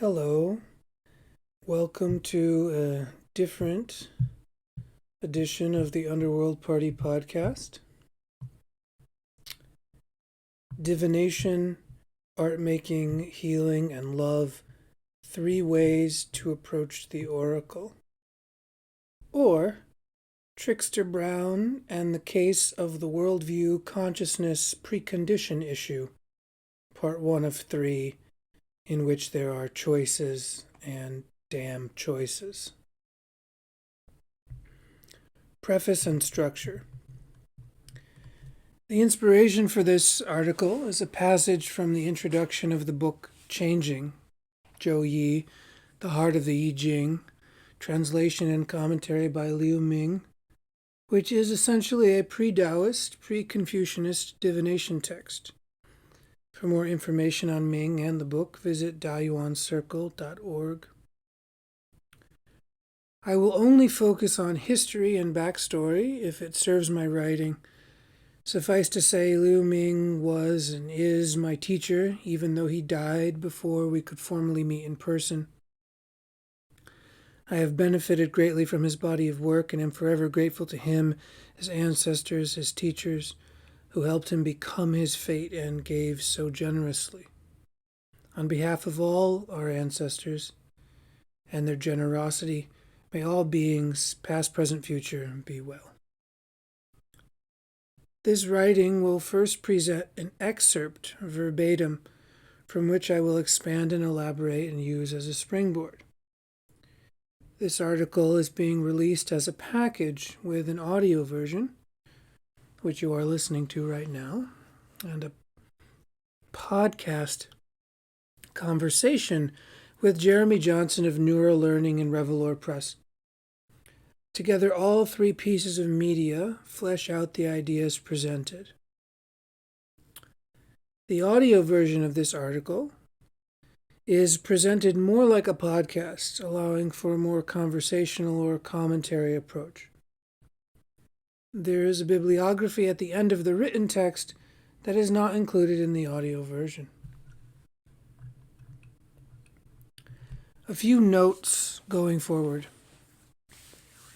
Hello, welcome to a different edition of the Underworldparty podcast. Divination, art making, healing, and love. 3 ways to approach the oracle. Or Trickster Brown and the case of the worldview consciousness precondition issue. Part 1 of 3, in which there are choices and damn choices. Preface and structure. The inspiration for this article is a passage from the introduction of the book Changing, Zhou Yi, The Heart of the I Ching, translation and commentary by Liu Ming, which is essentially a pre-Taoist, pre-Confucianist divination text. For more information on Ming and the book, visit dayuancircle.org. I will only focus on history and backstory if it serves my writing. Suffice to say, Liu Ming was and is my teacher, even though he died before we could formally meet in person. I have benefited greatly from his body of work and am forever grateful to him, his ancestors, his teachers, who helped him become his fate and gave so generously. On behalf of all our ancestors and their generosity, may all beings, past, present, future, be well. This writing will first present an excerpt verbatim, from which I will expand and elaborate and use as a springboard. This article is being released as a package with an audio version, which you are listening to right now, and a podcast conversation with Jeremy Johnson of Neuro Learning and Revelor Press. Together, all 3 pieces of media flesh out the ideas presented. The audio version of this article is presented more like a podcast, allowing for a more conversational or commentary approach. There is a bibliography at the end of the written text that is not included in the audio version. A few notes going forward.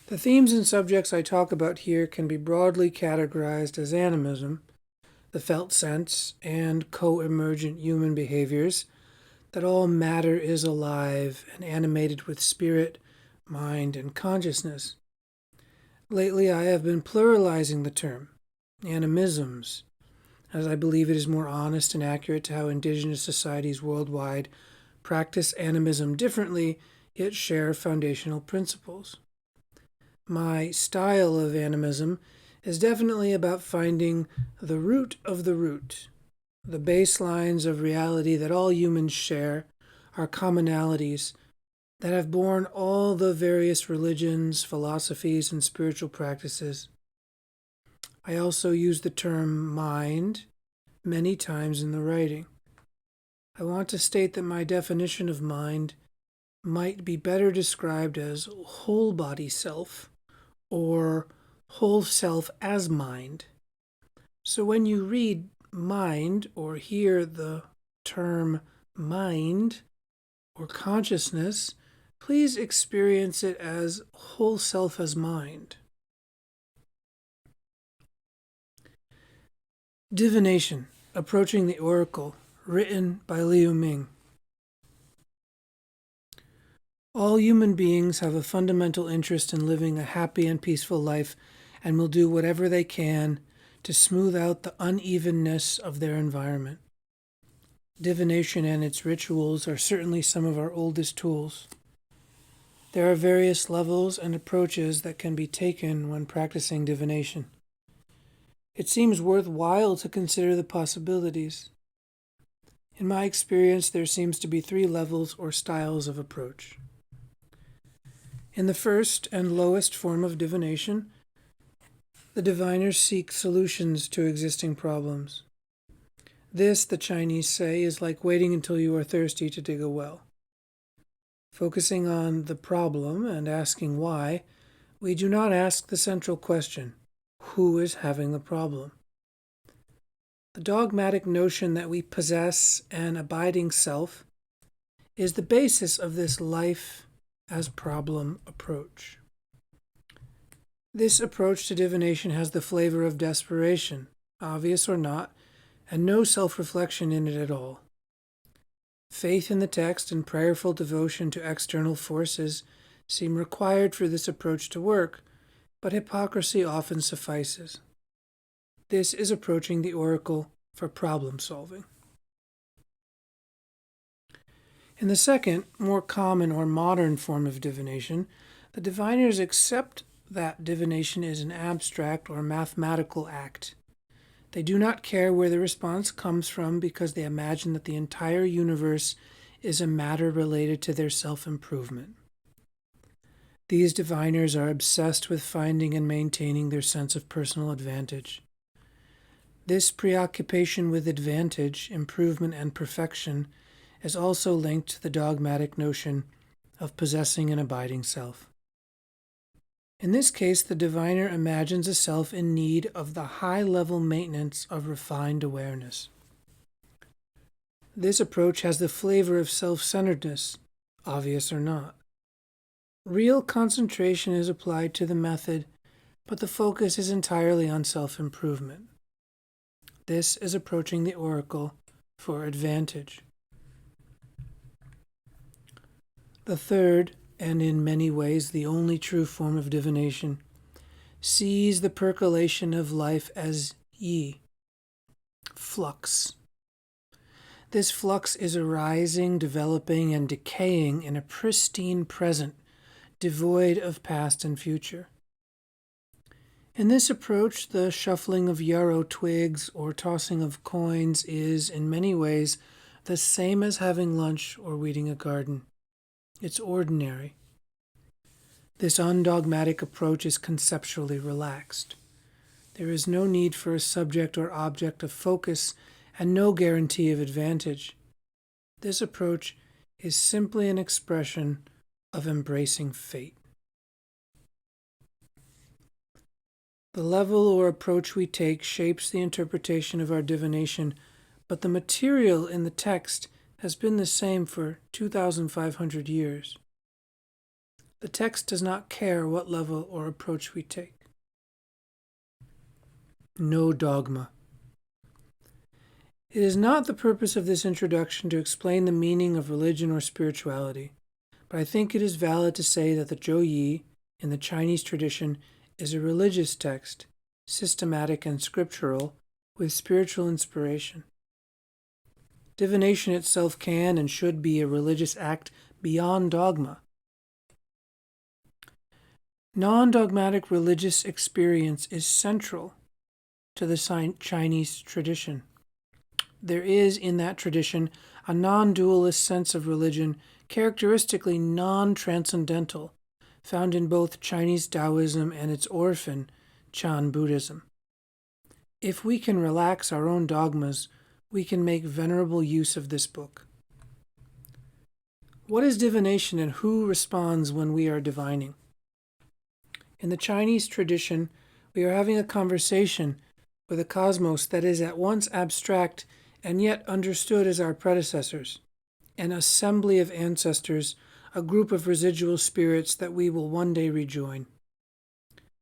The themes and subjects I talk about here can be broadly categorized as animism, the felt sense, and co-emergent human behaviors, that all matter is alive and animated with spirit, mind, and consciousness. Lately, I have been pluralizing the term, animisms, as I believe it is more honest and accurate to how indigenous societies worldwide practice animism differently, yet share foundational principles. My style of animism is definitely about finding the root of the root, the baselines of reality that all humans share, our commonalities that have borne all the various religions, philosophies, and spiritual practices. I also use the term mind many times in the writing. I want to state that my definition of mind might be better described as whole body self, or whole self as mind. So when you read mind or hear the term mind or consciousness, please experience it as whole self as mind. Divination, Approaching the Oracle, written by Liu Ming. All human beings have a fundamental interest in living a happy and peaceful life and will do whatever they can to smooth out the unevenness of their environment. Divination and its rituals are certainly some of our oldest tools. There are various levels and approaches that can be taken when practicing divination. It seems worthwhile to consider the possibilities. In my experience, there seems to be 3 levels or styles of approach. In the first and lowest form of divination, the diviners seek solutions to existing problems. This, the Chinese say, is like waiting until you are thirsty to dig a well. Focusing on the problem and asking why, we do not ask the central question, who is having the problem? The dogmatic notion that we possess an abiding self is the basis of this life as problem approach. This approach to divination has the flavor of desperation, obvious or not, and no self-reflection in it at all. Faith in the text and prayerful devotion to external forces seem required for this approach to work, but hypocrisy often suffices. This is approaching the oracle for problem solving. In the second, more common or modern form of divination, the diviners accept that divination is an abstract or mathematical act. They do not care where the response comes from because they imagine that the entire universe is a matter related to their self-improvement. These diviners are obsessed with finding and maintaining their sense of personal advantage. This preoccupation with advantage, improvement, and perfection is also linked to the dogmatic notion of possessing an abiding self. In this case, the diviner imagines a self in need of the high-level maintenance of refined awareness. This approach has the flavor of self-centeredness, obvious or not. Real concentration is applied to the method, but the focus is entirely on self-improvement. This is approaching the oracle for advantage. The third, and in many ways the only true form of divination, sees the percolation of life as yi, flux. This flux is arising, developing, and decaying in a pristine present, devoid of past and future. In this approach, the shuffling of yarrow twigs or tossing of coins is, in many ways, the same as having lunch or weeding a garden. It's ordinary. This undogmatic approach is conceptually relaxed. There is no need for a subject or object of focus and no guarantee of advantage. This approach is simply an expression of embracing fate. The level or approach we take shapes the interpretation of our divination, but the material in the text has been the same for 2,500 years. The text does not care what level or approach we take. No dogma. It is not the purpose of this introduction to explain the meaning of religion or spirituality, but I think it is valid to say that the Zhou Yi, in the Chinese tradition, is a religious text, systematic and scriptural, with spiritual inspiration. Divination itself can and should be a religious act beyond dogma. Non-dogmatic religious experience is central to the Chinese tradition. There is, in that tradition, a non-dualist sense of religion, characteristically non-transcendental, found in both Chinese Taoism and its orphan, Chan Buddhism. If we can relax our own dogmas, we can make venerable use of this book. What is divination and who responds when we are divining? In the Chinese tradition, we are having a conversation with a cosmos that is at once abstract and yet understood as our predecessors, an assembly of ancestors, a group of residual spirits that we will one day rejoin.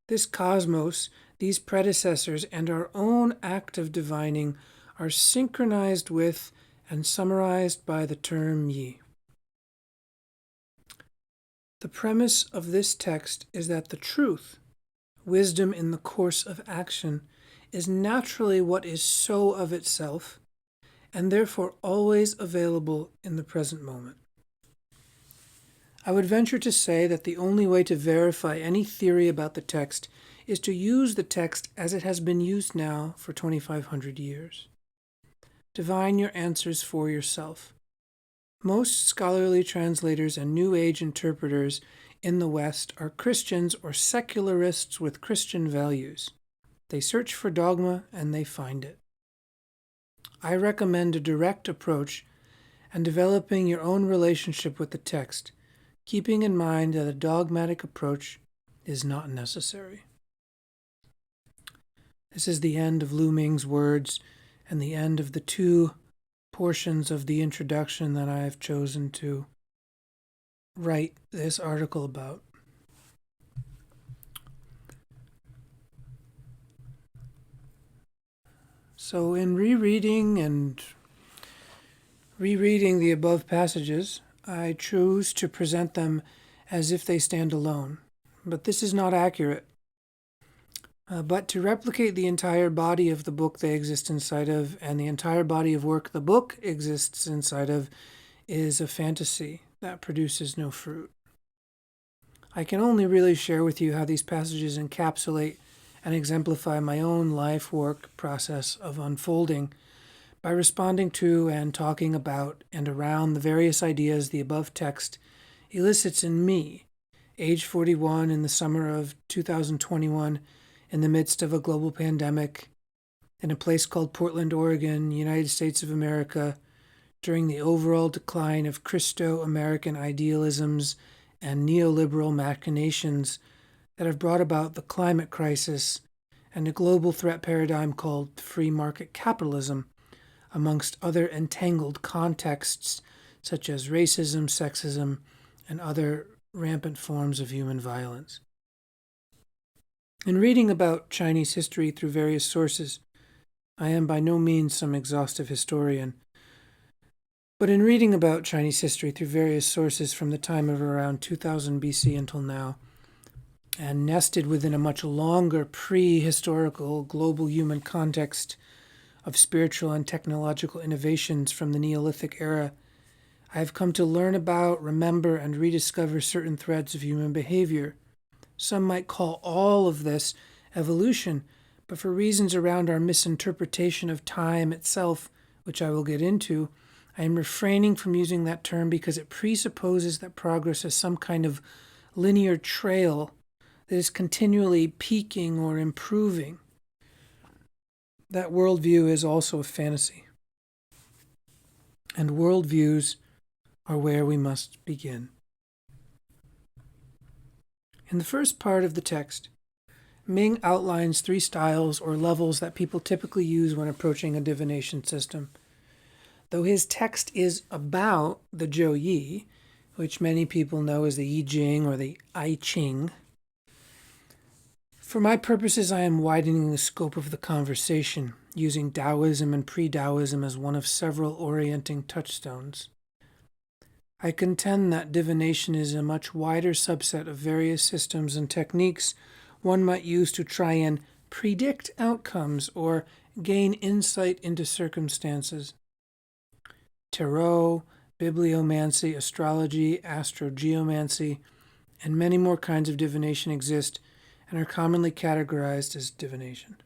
This cosmos, these predecessors, and our own act of divining are synchronized with and summarized by the term yi. The premise of this text is that the truth, wisdom in the course of action, is naturally what is so of itself, and therefore always available in the present moment. I would venture to say that the only way to verify any theory about the text is to use the text as it has been used now for 2,500 years. Divine your answers for yourself. Most scholarly translators and New Age interpreters in the West are Christians or secularists with Christian values. They search for dogma and they find it. I recommend a direct approach and developing your own relationship with the text, keeping in mind that a dogmatic approach is not necessary. This is the end of Lu Ming's words and the end of the two portions of the introduction that I've chosen to write this article about. So in rereading the above passages, I choose to present them as if they stand alone. But this is not accurate. But to replicate the entire body of the book they exist inside of, and the entire body of work the book exists inside of, is a fantasy that produces no fruit. I can only really share with you how these passages encapsulate and exemplify my own life work process of unfolding by responding to and talking about and around the various ideas the above text elicits in me, age 41 in the summer of 2021, in the midst of a global pandemic, in a place called Portland, Oregon, United States of America, during the overall decline of Christo-American idealisms and neoliberal machinations that have brought about the climate crisis and a global threat paradigm called free market capitalism, amongst other entangled contexts such as racism, sexism, and other rampant forms of human violence. In reading about Chinese history through various sources, I am by no means some exhaustive historian, but in reading about Chinese history through various sources from the time of around 2000 BC until now, and nested within a much longer pre-historical global human context of spiritual and technological innovations from the Neolithic era, I have come to learn about, remember, and rediscover certain threads of human behavior. Some might call all of this evolution, but for reasons around our misinterpretation of time itself, which I will get into, I am refraining from using that term because it presupposes that progress is some kind of linear trail that is continually peaking or improving. That worldview is also a fantasy. And worldviews are where we must begin. In the first part of the text, Ming outlines 3 styles or levels that people typically use when approaching a divination system. Though his text is about the Zhou Yi, which many people know as the Yi Jing or the I Ching, for my purposes I am widening the scope of the conversation, using Taoism and pre-Taoism as one of several orienting touchstones. I contend that divination is a much wider subset of various systems and techniques one might use to try and predict outcomes or gain insight into circumstances. Tarot, bibliomancy, astrology, astrogeomancy, and many more kinds of divination exist and are commonly categorized as divination.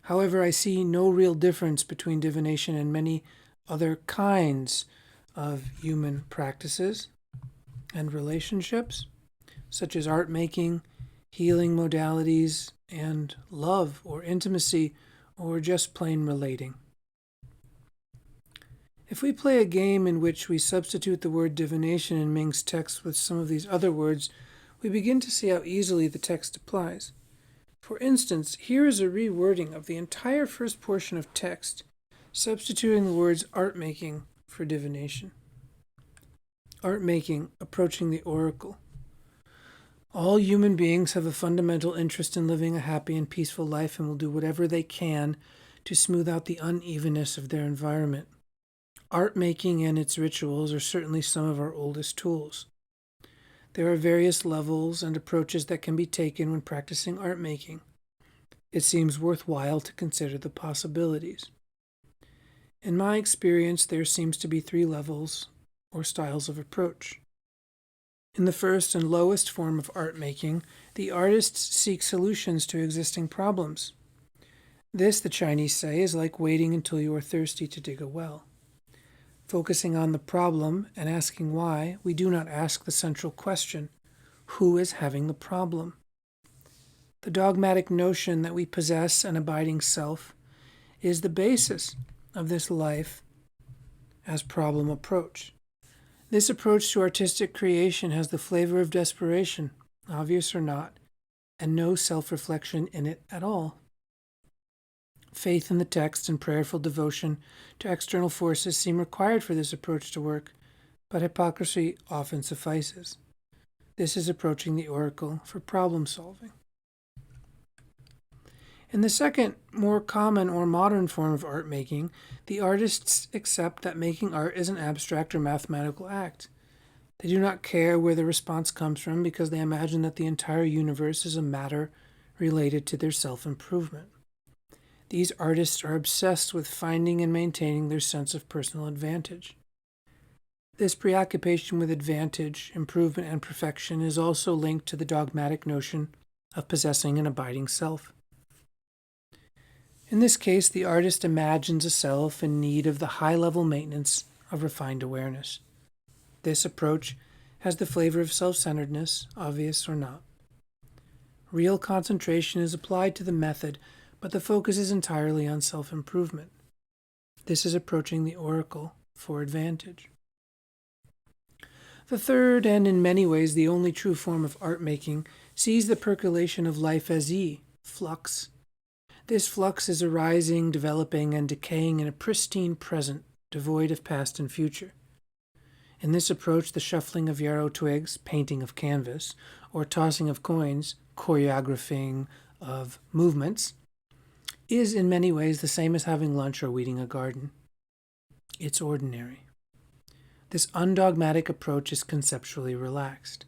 However, I see no real difference between divination and many other kinds of human practices and relationships, such as art making, healing modalities, and love or intimacy, or just plain relating. If we play a game in which we substitute the word divination in Ming's text with some of these other words, we begin to see how easily the text applies. For instance, here is a rewording of the entire first portion of text, substituting the words art making for divination. Art making, approaching the oracle. All human beings have a fundamental interest in living a happy and peaceful life and will do whatever they can to smooth out the unevenness of their environment. Art making and its rituals are certainly some of our oldest tools. There are various levels and approaches that can be taken when practicing art making. It seems worthwhile to consider the possibilities. In my experience, there seems to be 3 levels or styles of approach. In the first and lowest form of art making, the artists seek solutions to existing problems. This, the Chinese say, is like waiting until you are thirsty to dig a well. Focusing on the problem and asking why, we do not ask the central question, who is having the problem? The dogmatic notion that we possess an abiding self is the basis of this life as problem approach. This approach to artistic creation has the flavor of desperation, obvious or not, and no self-reflection in it at all. Faith in the text and prayerful devotion to external forces seem required for this approach to work, but hypocrisy often suffices. This is approaching the oracle for problem solving. In the second, more common or modern form of art making, the artists accept that making art is an abstract or mathematical act. They do not care where the response comes from because they imagine that the entire universe is a matter related to their self-improvement. These artists are obsessed with finding and maintaining their sense of personal advantage. This preoccupation with advantage, improvement, and perfection is also linked to the dogmatic notion of possessing an abiding self. In this case, the artist imagines a self in need of the high-level maintenance of refined awareness. This approach has the flavor of self-centeredness, obvious or not. Real concentration is applied to the method, but the focus is entirely on self-improvement. This is approaching the oracle for advantage. The third, and in many ways the only true form of art making, sees the percolation of life as flux. This flux is arising, developing, and decaying in a pristine present, devoid of past and future. In this approach, the shuffling of yarrow twigs, painting of canvas, or tossing of coins, choreographing of movements, is in many ways the same as having lunch or weeding a garden. It's ordinary. This undogmatic approach is conceptually relaxed.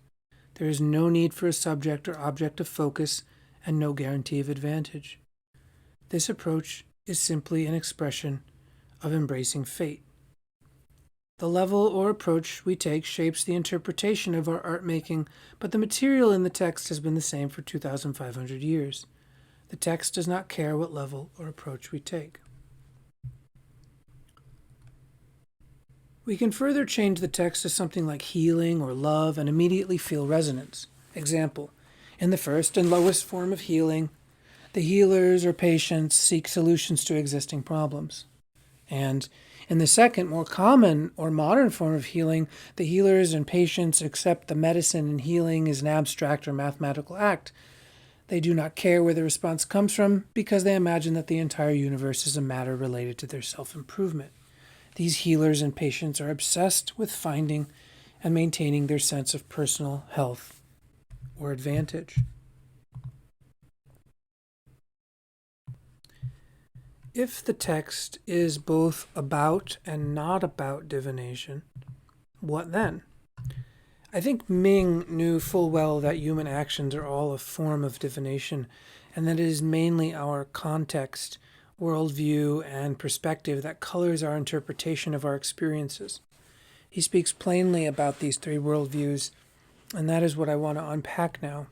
There is no need for a subject or object of focus and no guarantee of advantage. This approach is simply an expression of embracing fate. The level or approach we take shapes the interpretation of our art making, but the material in the text has been the same for 2,500 years. The text does not care what level or approach we take. We can further change the text to something like healing or love and immediately feel resonance. Example, in the first and lowest form of healing, the healers or patients seek solutions to existing problems. And in the second, more common or modern form of healing, the healers and patients accept the medicine and healing is an abstract or mathematical act. They do not care where the response comes from because they imagine that the entire universe is a matter related to their self-improvement. These healers and patients are obsessed with finding and maintaining their sense of personal health or advantage. If the text is both about and not about divination, what then? I think Ming knew full well that human actions are all a form of divination, and that it is mainly our context, worldview, and perspective that colors our interpretation of our experiences. He speaks plainly about these three worldviews, and that is what I want to unpack now.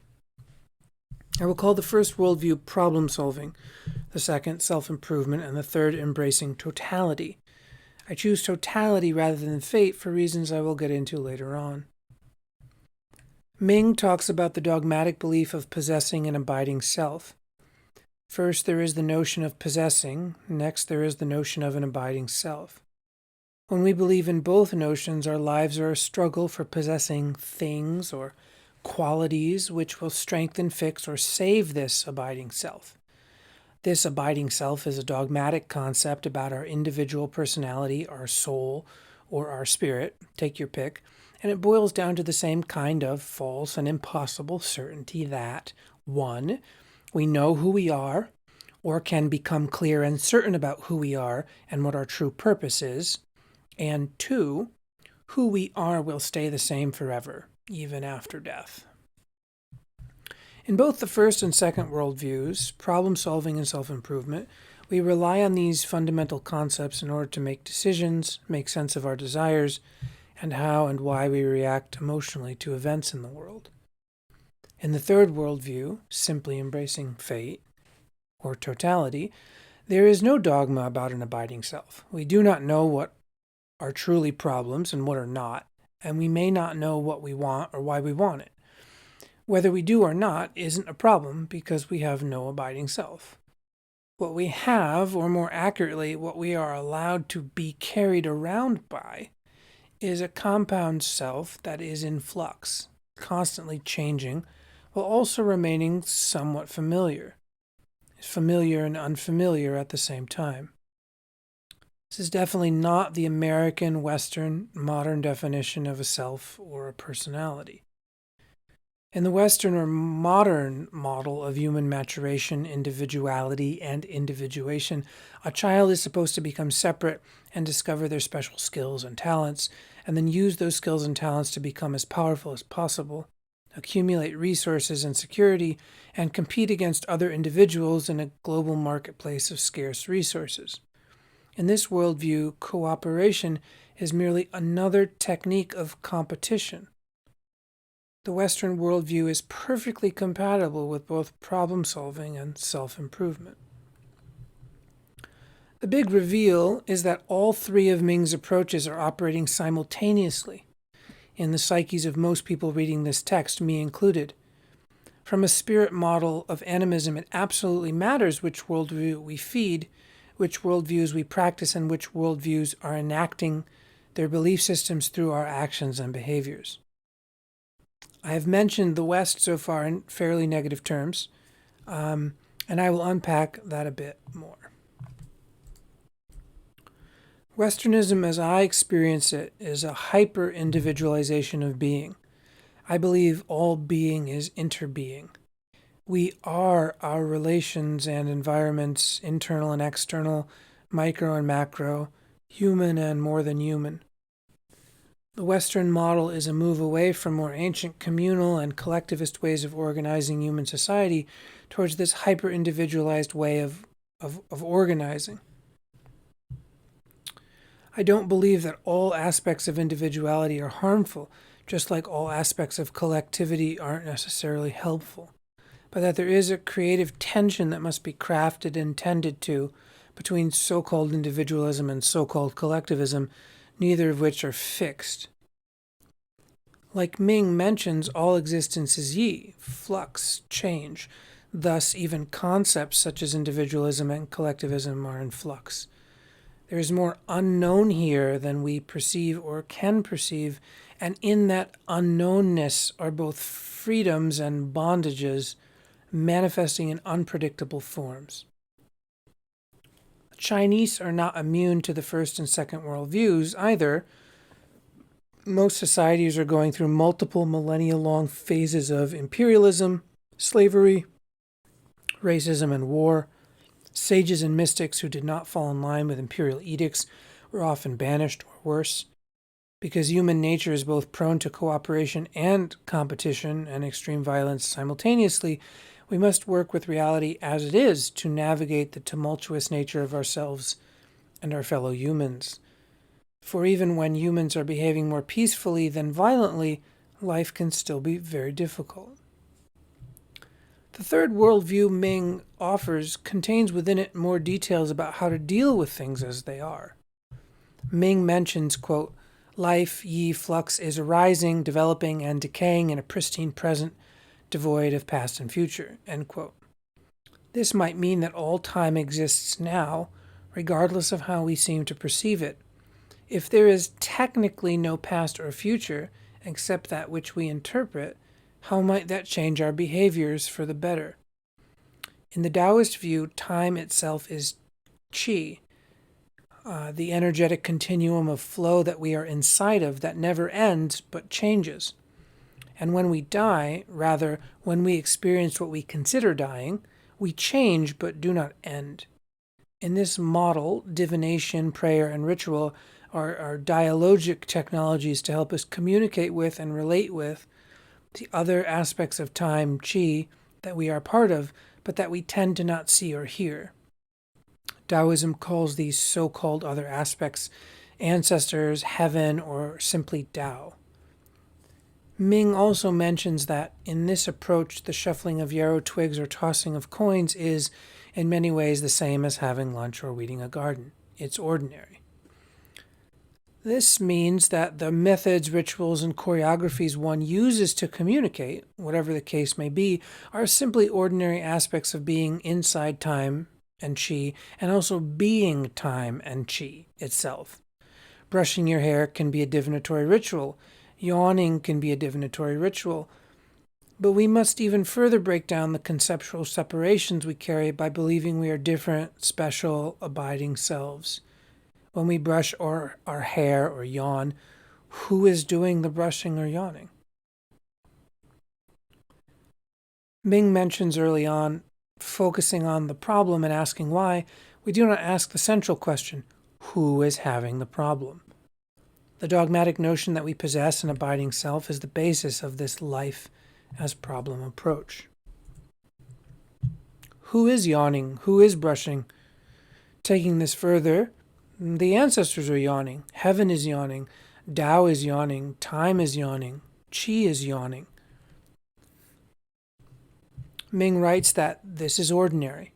I will call the first worldview problem-solving, the second self-improvement, and the third embracing totality. I choose totality rather than fate for reasons I will get into later on. Ming talks about the dogmatic belief of possessing an abiding self. First, there is the notion of possessing. Next, there is the notion of an abiding self. When we believe in both notions, our lives are a struggle for possessing things or qualities which will strengthen, fix, or save this abiding self. This abiding self is a dogmatic concept about our individual personality, our soul, or our spirit, take your pick, and it boils down to the same kind of false and impossible certainty that 1. We know who we are, or can become clear and certain about who we are and what our true purpose is, and 2. Who we are will stay the same forever, even after death. In both the first and second worldviews, problem-solving and self-improvement, we rely on these fundamental concepts in order to make decisions, make sense of our desires, and how and why we react emotionally to events in the world. In the third worldview, simply embracing fate, or totality, there is no dogma about an abiding self. We do not know what are truly problems and what are not, and we may not know what we want or why we want it. Whether we do or not isn't a problem because we have no abiding self. What we have, or more accurately, what we are allowed to be carried around by, is a compound self that is in flux, constantly changing, while also remaining somewhat familiar. familiar and unfamiliar at the same time. This is definitely not the American, Western, modern definition of a self or a personality. In the Western or modern model of human maturation, individuality, and individuation, a child is supposed to become separate and discover their special skills and talents, and then use those skills and talents to become as powerful as possible, accumulate resources and security, and compete against other individuals in a global marketplace of scarce resources. In this worldview, cooperation is merely another technique of competition. The Western worldview is perfectly compatible with both problem-solving and self-improvement. The big reveal is that all three of Ming's approaches are operating simultaneously in the psyches of most people reading this text, me included. From a spirit model of animism, it absolutely matters which worldview we feed, which worldviews we practice, and which worldviews are enacting their belief systems through our actions and behaviors. I have mentioned the West so far in fairly negative terms, and I will unpack that a bit more. Westernism, as I experience it, is a hyper-individualization of being. I believe all being is interbeing. We are our relations and environments, internal and external, micro and macro, human and more than human. The Western model is a move away from more ancient communal and collectivist ways of organizing human society towards this hyper-individualized way of organizing. I don't believe that all aspects of individuality are harmful, just like all aspects of collectivity aren't necessarily helpful, but that there is a creative tension that must be crafted and tended to between so-called individualism and so-called collectivism, neither of which are fixed. Like Ming mentions, all existence is yi, flux, change. Thus, even concepts such as individualism and collectivism are in flux. There is more unknown here than we perceive or can perceive, and in that unknownness are both freedoms and bondages manifesting in unpredictable forms. The Chinese are not immune to the first and second world views either. Most societies are going through multiple millennia-long phases of imperialism, slavery, racism, and war. Sages and mystics who did not fall in line with imperial edicts were often banished or worse. Because human nature is both prone to cooperation and competition and extreme violence simultaneously, we must work with reality as it is to navigate the tumultuous nature of ourselves and our fellow humans. For even when humans are behaving more peacefully than violently, life can still be very difficult. The third worldview Ming offers contains within it more details about how to deal with things as they are. Ming mentions, quote, life, yi, flux, is arising, developing, and decaying in a pristine present, devoid of past and future, end quote. This might mean that all time exists now, regardless of how we seem to perceive it. If there is technically no past or future, except that which we interpret, how might that change our behaviors for the better? In the Taoist view, time itself is qi, the energetic continuum of flow that we are inside of that never ends but changes. And when we die, rather, when we experience what we consider dying, we change but do not end. In this model, divination, prayer, and ritual are dialogic technologies to help us communicate with and relate with the other aspects of time, qi, that we are part of, but that we tend to not see or hear. Taoism calls these so-called other aspects ancestors, heaven, or simply Tao. Ming also mentions that in this approach, the shuffling of yarrow twigs or tossing of coins is, in many ways, the same as having lunch or weeding a garden. It's ordinary. This means that the methods, rituals, and choreographies one uses to communicate, whatever the case may be, are simply ordinary aspects of being inside time and qi, and also being time and qi itself. Brushing your hair can be a divinatory ritual. Yawning can be a divinatory ritual. But we must even further break down the conceptual separations we carry by believing we are different, special, abiding selves. When we brush our hair or yawn, who is doing the brushing or yawning? Ming mentions early on, focusing on the problem and asking why, we do not ask the central question, who is having the problem? The dogmatic notion that we possess an abiding self is the basis of this life as problem approach. Who is yawning? Who is brushing? Taking this further, the ancestors are yawning, heaven is yawning, Tao is yawning, time is yawning, Qi is yawning. Ming writes that this is ordinary,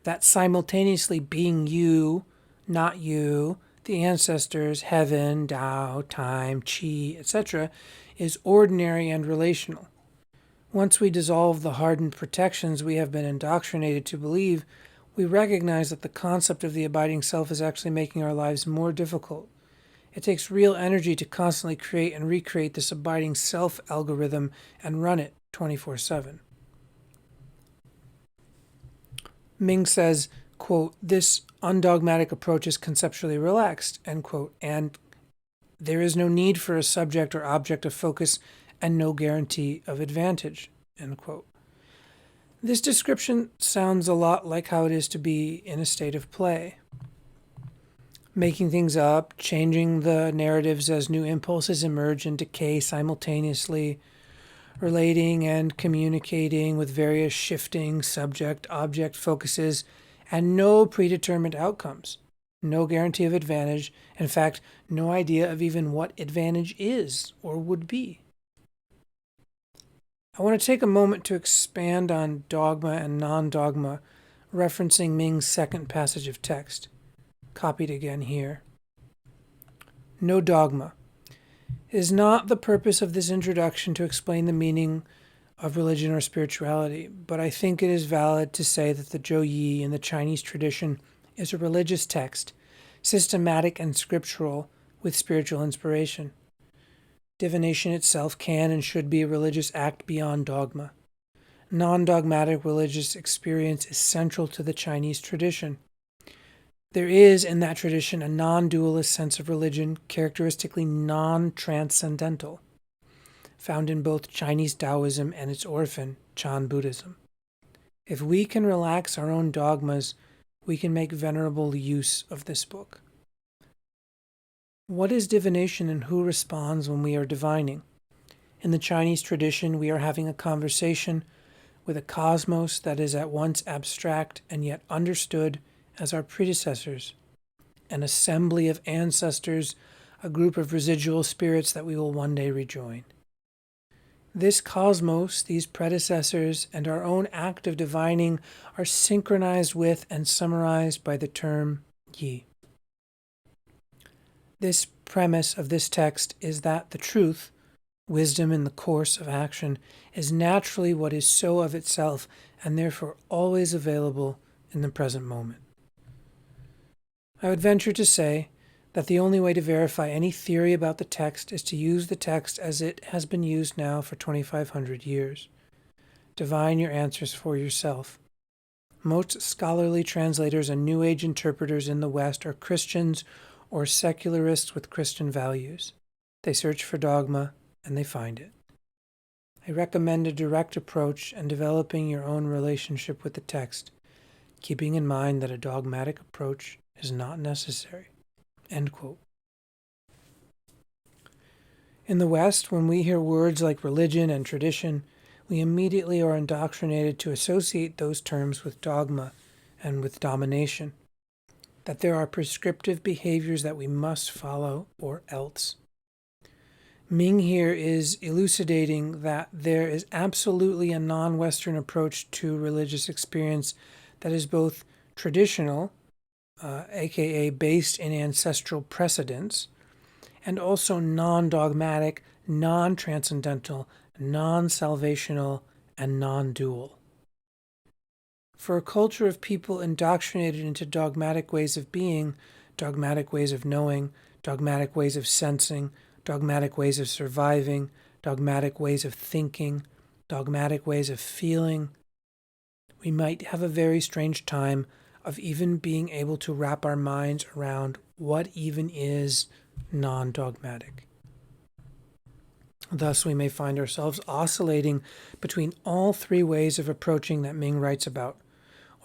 that simultaneously being you, not you, the ancestors, heaven, Tao, time, Qi, etc., is ordinary and relational. Once we dissolve the hardened protections we have been indoctrinated to believe, we recognize that the concept of the abiding self is actually making our lives more difficult. It takes real energy to constantly create and recreate this abiding self algorithm and run it 24/7. Ming says, quote, this undogmatic approach is conceptually relaxed, end quote, and there is no need for a subject or object of focus and no guarantee of advantage, end quote. This description sounds a lot like how it is to be in a state of play. Making things up, changing the narratives as new impulses emerge and decay simultaneously, relating and communicating with various shifting subject-object focuses, and no predetermined outcomes, no guarantee of advantage, in fact, no idea of even what advantage is or would be. I want to take a moment to expand on dogma and non-dogma, referencing Ming's second passage of text, copied again here. No dogma. It is not the purpose of this introduction to explain the meaning of religion or spirituality, but I think it is valid to say that the Zhou Yi in the Chinese tradition is a religious text, systematic and scriptural, with spiritual inspiration. Divination itself can and should be a religious act beyond dogma. Non-dogmatic religious experience is central to the Chinese tradition. There is in that tradition a non-dualist sense of religion, characteristically non-transcendental, found in both Chinese Taoism and its orphan, Chan Buddhism. If we can relax our own dogmas, we can make venerable use of this book. What is divination and who responds when we are divining? In the Chinese tradition, we are having a conversation with a cosmos that is at once abstract and yet understood as our predecessors, an assembly of ancestors, a group of residual spirits that we will one day rejoin. This cosmos, these predecessors, and our own act of divining are synchronized with and summarized by the term Yi. This premise of this text is that the truth, wisdom in the course of action, is naturally what is so of itself and therefore always available in the present moment. I would venture to say that the only way to verify any theory about the text is to use the text as it has been used now for 2,500 years. Divine your answers for yourself. Most scholarly translators and New Age interpreters in the West are Christians or secularists with Christian values. They search for dogma and they find it. I recommend a direct approach and developing your own relationship with the text, keeping in mind that a dogmatic approach is not necessary. End quote. In the West, when we hear words like religion and tradition, we immediately are indoctrinated to associate those terms with dogma and with domination, that there are prescriptive behaviors that we must follow or else. Ming here is elucidating that there is absolutely a non-Western approach to religious experience that is both traditional, aka based in ancestral precedents, and also non-dogmatic, non-transcendental, non-salvational, and non-dual. For a culture of people indoctrinated into dogmatic ways of being, dogmatic ways of knowing, dogmatic ways of sensing, dogmatic ways of surviving, dogmatic ways of thinking, dogmatic ways of feeling, we might have a very strange time of even being able to wrap our minds around what even is non-dogmatic. Thus, we may find ourselves oscillating between all three ways of approaching that Ming writes about,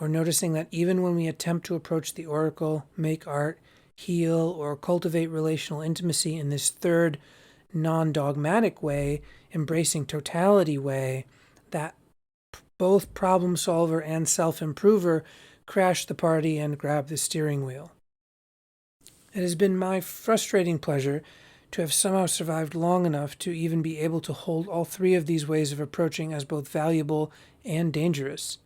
or noticing that even when we attempt to approach the oracle, make art, heal, or cultivate relational intimacy in this third, non-dogmatic way, embracing totality way, that both problem solver and self-improver crash the party and grab the steering wheel. It has been my frustrating pleasure to have somehow survived long enough to even be able to hold all three of these ways of approaching as both valuable and dangerous.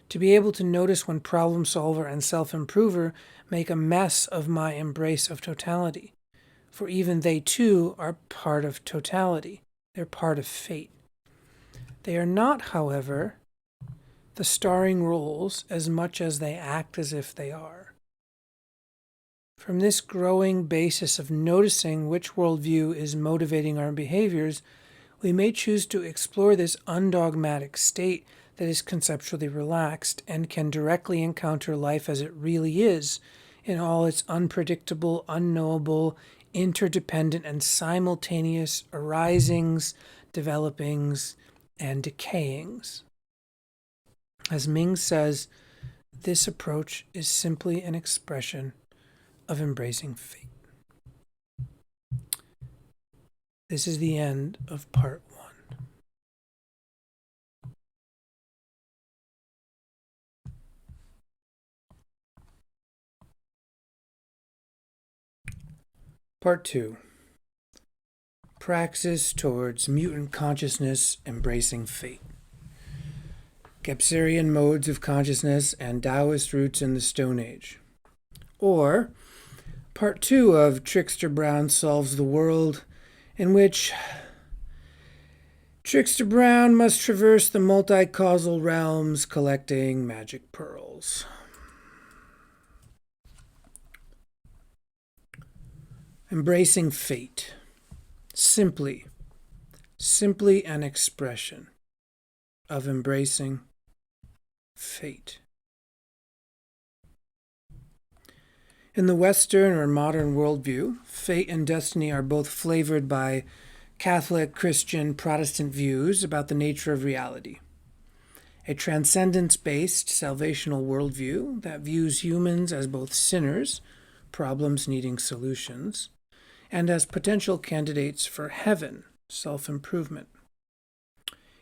To be able to notice when problem solver and self-improver make a mess of my embrace of totality. For even they too are part of totality. They're part of fate. They are not, however, the starring roles as much as they act as if they are. From this growing basis of noticing which worldview is motivating our behaviors, we may choose to explore this undogmatic state that is conceptually relaxed and can directly encounter life as it really is, in all its unpredictable, unknowable, interdependent, and simultaneous arisings, developings, and decayings. As Ming says, this approach is simply an expression of embracing fate. This is the end of part 1. Part 2. Praxis towards mutant consciousness embracing fate. Gebserian modes of consciousness and Taoist roots in the Stone Age. Or Part 2 of Trickster Brown Solves the World, in which Trickster Brown must traverse the multi-causal realms collecting magic pearls. Embracing fate. Simply an expression of embracing fate. In the Western or modern worldview, fate and destiny are both flavored by Catholic, Christian, Protestant views about the nature of reality. A transcendence-based salvational worldview that views humans as both sinners, problems needing solutions, and as potential candidates for heaven, self-improvement.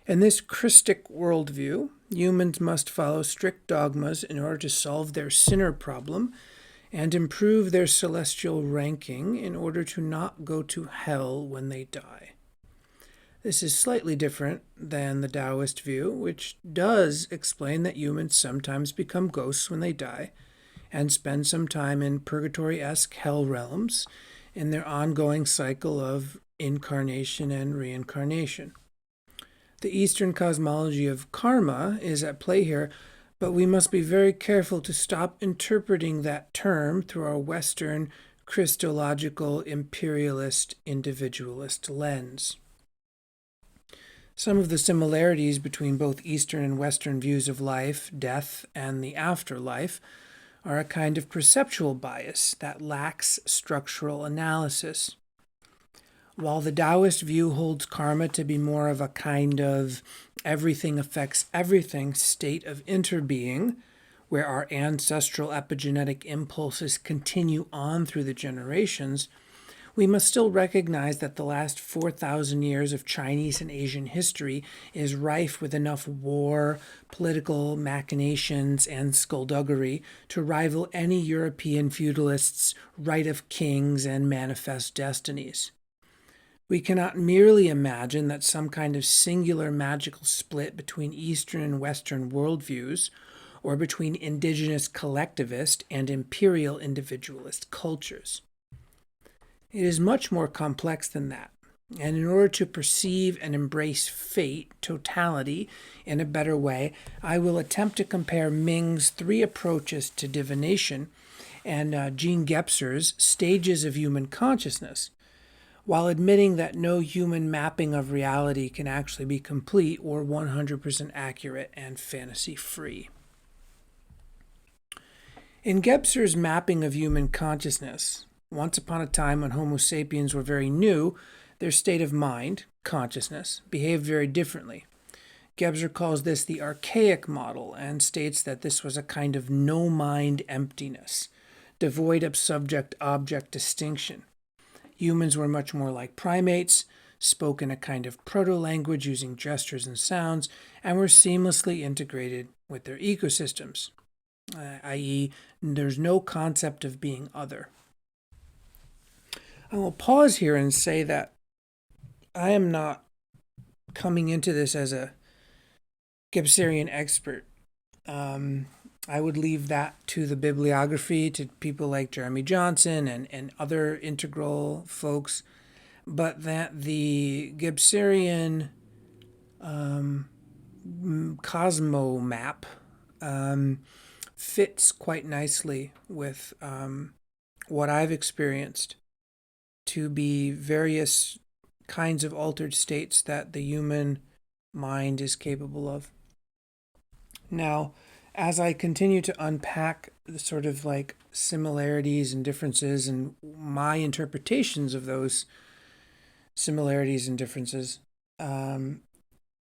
In this Christic worldview, humans must follow strict dogmas in order to solve their sinner problem and improve their celestial ranking in order to not go to hell when they die. This is slightly different than the Taoist view, which does explain that humans sometimes become ghosts when they die and spend some time in purgatory-esque hell realms in their ongoing cycle of incarnation and reincarnation. The Eastern cosmology of karma is at play here, but we must be very careful to stop interpreting that term through our Western Christological imperialist individualist lens. Some of the similarities between both Eastern and Western views of life, death, and the afterlife are a kind of perceptual bias that lacks structural analysis. While the Taoist view holds karma to be more of a kind of everything affects everything state of interbeing, where our ancestral epigenetic impulses continue on through the generations, we must still recognize that the last 4,000 years of Chinese and Asian history is rife with enough war, political machinations, and skullduggery to rival any European feudalists' right of kings and manifest destinies. We cannot merely imagine that some kind of singular magical split between Eastern and Western worldviews, or between indigenous collectivist and imperial individualist cultures. It is much more complex than that, and in order to perceive and embrace fate, totality, in a better way, I will attempt to compare Ming's 3 approaches to divination and Jean Gebser's stages of human consciousness, while admitting that no human mapping of reality can actually be complete or 100% accurate and fantasy-free. In Gebser's mapping of human consciousness, once upon a time when Homo sapiens were very new, their state of mind, consciousness, behaved very differently. Gebser calls this the archaic model and states that this was a kind of no-mind emptiness, devoid of subject-object distinction. Humans were much more like primates, spoke in a kind of proto-language using gestures and sounds, and were seamlessly integrated with their ecosystems, i.e., there's no concept of being other. I will pause here and say that I am not coming into this as a Gebserian expert. I would leave that to the bibliography, to people like Jeremy Johnson and other integral folks, but that the Gebserian Cosmo map fits quite nicely with what I've experienced to be various kinds of altered states that the human mind is capable of. Now, as I continue to unpack the sort of like similarities and differences and my interpretations of those similarities and differences, I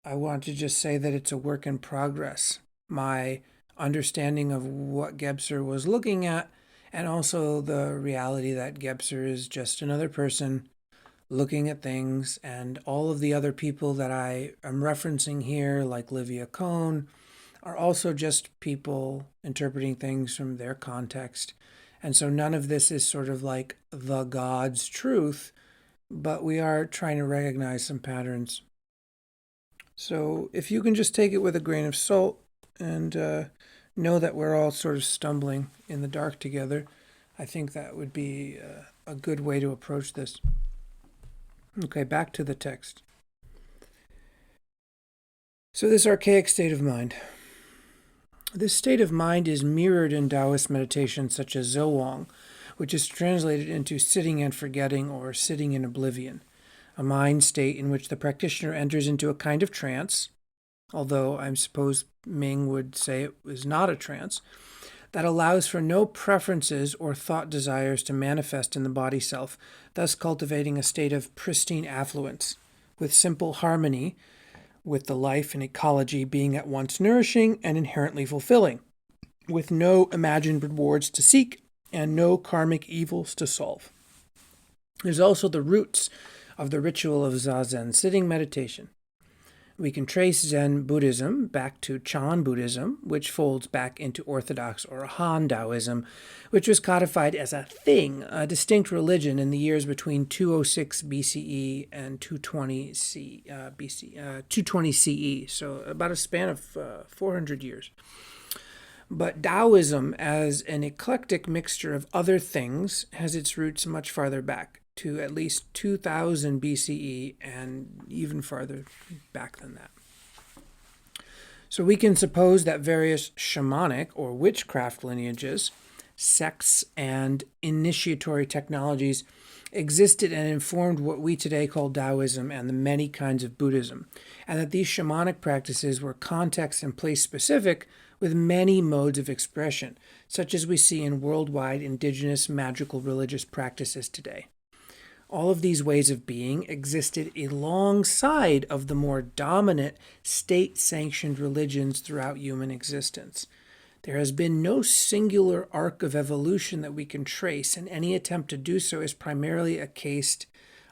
want to just say that it's a work in progress. My understanding of what Gebser was looking at, and also the reality that Gebser is just another person looking at things, and all of the other people that I am referencing here, like Livia Cohn, are also just people interpreting things from their context. And so none of this is sort of like the God's truth, but we are trying to recognize some patterns. So if you can just take it with a grain of salt and know that we're all sort of stumbling in the dark together, I think that would be a good way to approach this. Okay, back to the text. So this archaic state of mind. This state of mind is mirrored in Taoist meditation such as Zhuang, which is translated into sitting and forgetting or sitting in oblivion, a mind state in which the practitioner enters into a kind of trance, although I suppose Ming would say it was not a trance, that allows for no preferences or thought desires to manifest in the body self, thus cultivating a state of pristine affluence, with simple harmony with the life and ecology being at once nourishing and inherently fulfilling, with no imagined rewards to seek and no karmic evils to solve. There's also the roots of the ritual of Zazen sitting meditation. We can trace Zen Buddhism back to Chan Buddhism, which folds back into Orthodox or Han Taoism, which was codified as a thing, a distinct religion in the years between 206 BCE and 220 CE, so about a span of 400 years. But Taoism, as an eclectic mixture of other things, has its roots much farther back, to at least 2000 BCE and even farther back than that. So we can suppose that various shamanic or witchcraft lineages, sects, and initiatory technologies existed and informed what we today call Taoism and the many kinds of Buddhism, and that these shamanic practices were context and place specific with many modes of expression, such as we see in worldwide indigenous magical religious practices today. All of these ways of being existed alongside of the more dominant state-sanctioned religions throughout human existence. There has been no singular arc of evolution that we can trace, and any attempt to do so is primarily a case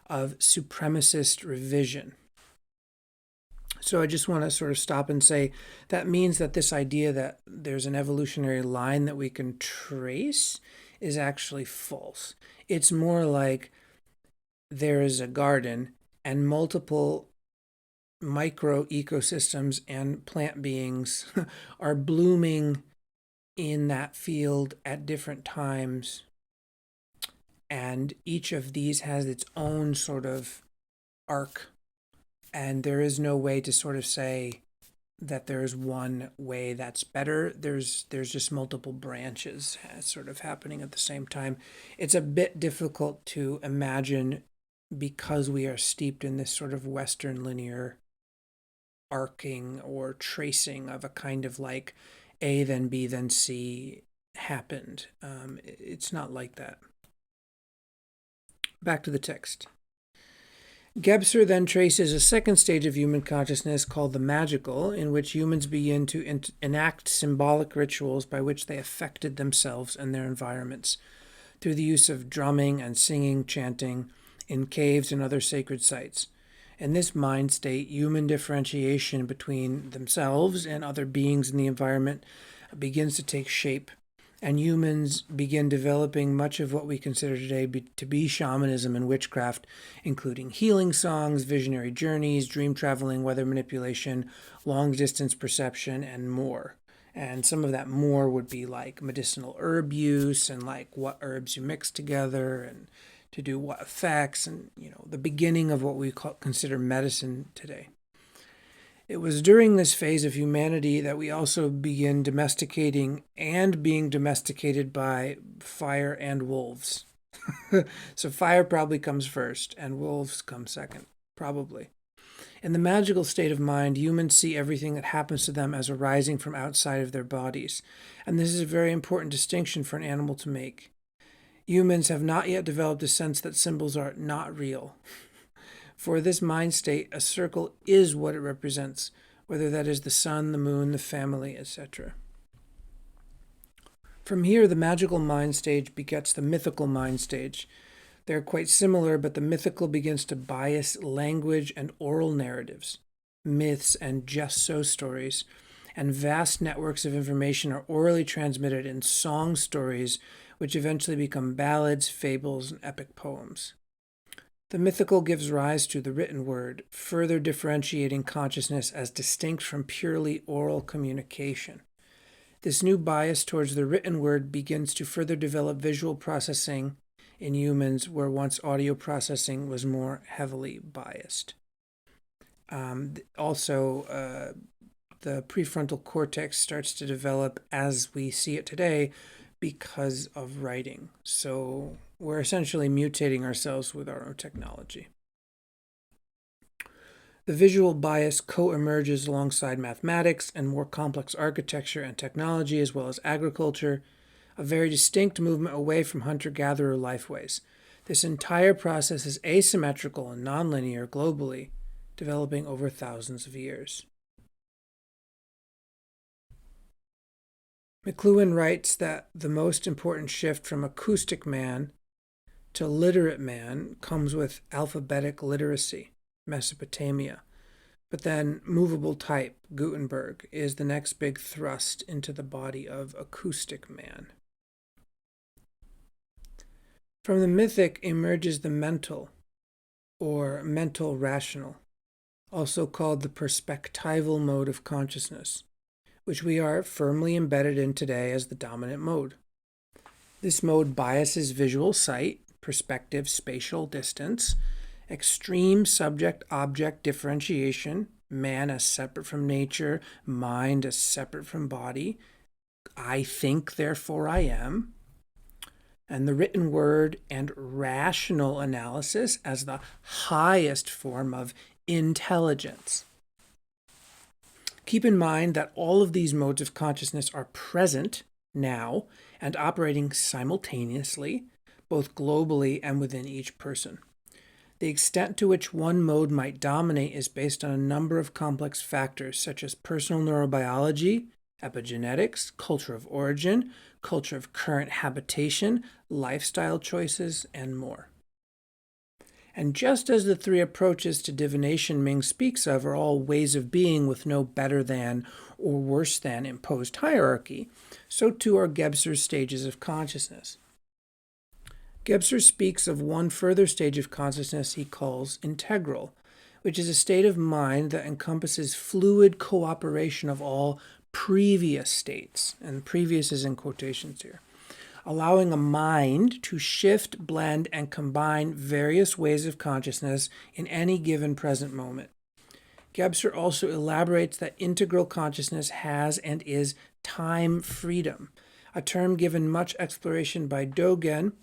of supremacist revision. So I just want to sort of stop and say that means that this idea that there's an evolutionary line that we can trace is actually false. It's more like there is a garden and multiple micro ecosystems and plant beings are blooming in that field at different times. And each of these has its own sort of arc. And there is no way to sort of say that there's one way that's better. There's just multiple branches sort of happening at the same time. It's a bit difficult to imagine because we are steeped in this sort of Western linear arcing or tracing of a kind of like A, then B, then C happened. It's not like that. Back to the text. Gebser then traces a second stage of human consciousness called the magical, in which humans begin to enact symbolic rituals by which they affected themselves and their environments through the use of drumming and singing, chanting in caves and other sacred sites. In this mind state, human differentiation between themselves and other beings in the environment begins to take shape, and humans begin developing much of what we consider today to be shamanism and witchcraft, including healing songs, visionary journeys, dream traveling, weather manipulation, long-distance perception, and more. And some of that more would be like medicinal herb use and like what herbs you mix together and to do what effects, and the beginning of what we consider medicine today. It was during this phase of humanity that we also begin domesticating and being domesticated by fire and wolves. So fire probably comes first and wolves come second, probably. In the magical state of mind, humans see everything that happens to them as arising from outside of their bodies. And this is a very important distinction for an animal to make. Humans have not yet developed a sense that symbols are not real. For this mind state, a circle is what it represents, whether that is the sun, the moon, the family, etc. From here, the magical mind stage begets the mythical mind stage. They're quite similar, but the mythical begins to bias language and oral narratives, myths and just so stories, and vast networks of information are orally transmitted in song stories, which eventually become ballads, fables, and epic poems. The mythical gives rise to the written word, further differentiating consciousness as distinct from purely oral communication. This new bias towards the written word begins to further develop visual processing in humans, where once audio processing was more heavily biased. Also, the prefrontal cortex starts to develop as we see it today because of writing. So we're essentially mutating ourselves with our own technology. The visual bias co-emerges alongside mathematics and more complex architecture and technology, as well as agriculture, a very distinct movement away from hunter-gatherer lifeways. This entire process is asymmetrical and nonlinear globally, developing over thousands of years. McLuhan writes that the most important shift from acoustic man to literate man comes with alphabetic literacy, Mesopotamia. But then movable type, Gutenberg, is the next big thrust into the body of acoustic man. From the mythic emerges the mental, or mental rational, also called the perspectival mode of consciousness, which we are firmly embedded in today as the dominant mode. This mode biases visual sight, perspective, spatial distance, extreme subject-object differentiation, man as separate from nature, mind as separate from body, I think, therefore I am, and the written word and rational analysis as the highest form of intelligence. Keep in mind that all of these modes of consciousness are present now and operating simultaneously, both globally and within each person. The extent to which one mode might dominate is based on a number of complex factors such as personal neurobiology, epigenetics, culture of origin, culture of current habitation, lifestyle choices, and more. And just as the three approaches to divination Ming speaks of are all ways of being with no better than or worse than imposed hierarchy, so too are Gebser's stages of consciousness. Gebser speaks of one further stage of consciousness he calls integral, which is a state of mind that encompasses fluid cooperation of all previous states, and previous is in quotations here, allowing a mind to shift, blend, and combine various ways of consciousness in any given present moment. Gebser also elaborates that integral consciousness has and is time freedom, a term given much exploration by Dogen,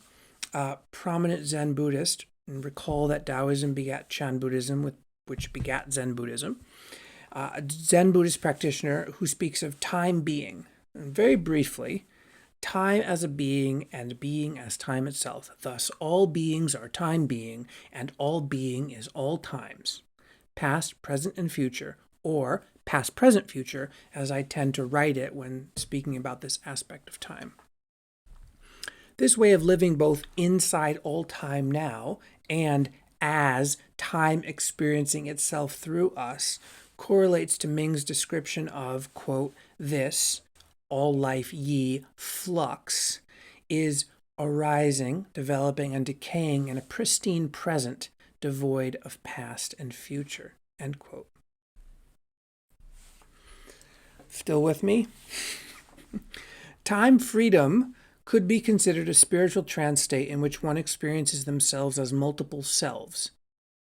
a prominent Zen Buddhist, And recall that Taoism begat Chan Buddhism, which begat Zen Buddhism. A Zen Buddhist practitioner who speaks of time being. And very briefly, time as a being and being as time itself. Thus, all beings are time being, and all being is all times, past, present, and future, or past, present, future, as I tend to write it when speaking about this aspect of time. This way of living both inside all time now and as time experiencing itself through us correlates to Ming's description of, quote, this, all life ye, flux, is arising, developing, and decaying in a pristine present devoid of past and future, end quote. Still with me? Time freedom could be considered a spiritual trance state in which one experiences themselves as multiple selves.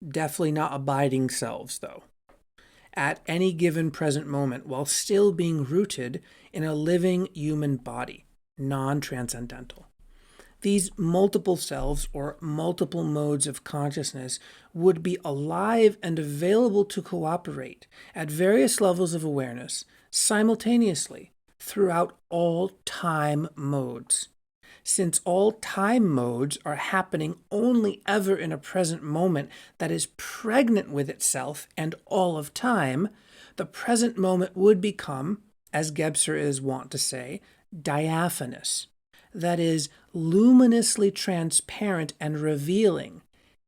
Definitely not abiding selves, though. At any given present moment, while still being rooted in a living human body, non-transcendental. These multiple selves, or multiple modes of consciousness, would be alive and available to cooperate at various levels of awareness simultaneously throughout all time modes. Since all time modes are happening only ever in a present moment that is pregnant with itself and all of time, the present moment would become, as Gebser is wont to say, diaphanous, that is, luminously transparent and revealing,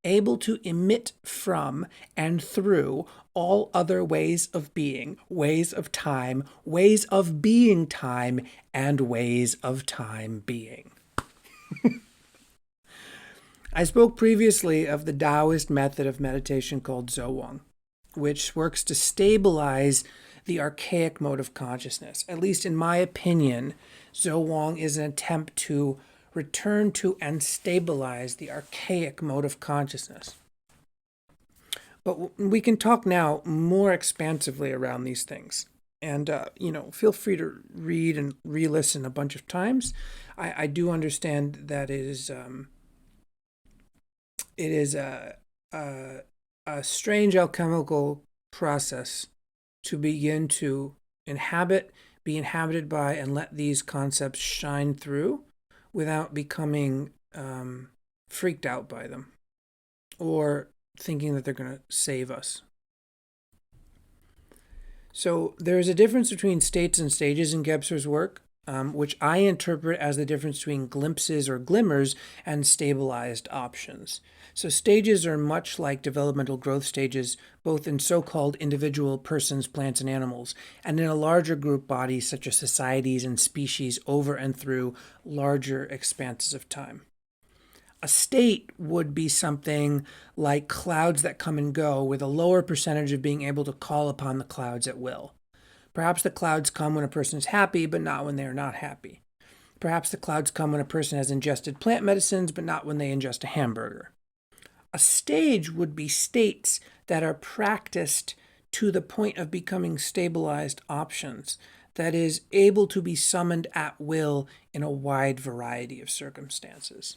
able to emit from and through all other ways of being, ways of time, ways of being time, and ways of time being. I spoke previously of the Taoist method of meditation called Zhuang, which works to stabilize the archaic mode of consciousness. At least in my opinion, Zhuang is an attempt to return to and stabilize the archaic mode of consciousness. But we can talk now more expansively around these things. And, feel free to read and re-listen a bunch of times. I do understand that it is a strange alchemical process to begin to be inhabited by, and let these concepts shine through without becoming freaked out by them or thinking that they're going to save us. So there is a difference between states and stages in Gebser's work, which I interpret as the difference between glimpses or glimmers and stabilized options. So stages are much like developmental growth stages, both in so-called individual persons, plants, and animals, and in a larger group body such as societies and species over and through larger expanses of time. A state would be something like clouds that come and go, with a lower percentage of being able to call upon the clouds at will. Perhaps the clouds come when a person is happy, but not when they are not happy. Perhaps the clouds come when a person has ingested plant medicines, but not when they ingest a hamburger. A stage would be states that are practiced to the point of becoming stabilized options, that is, able to be summoned at will in a wide variety of circumstances.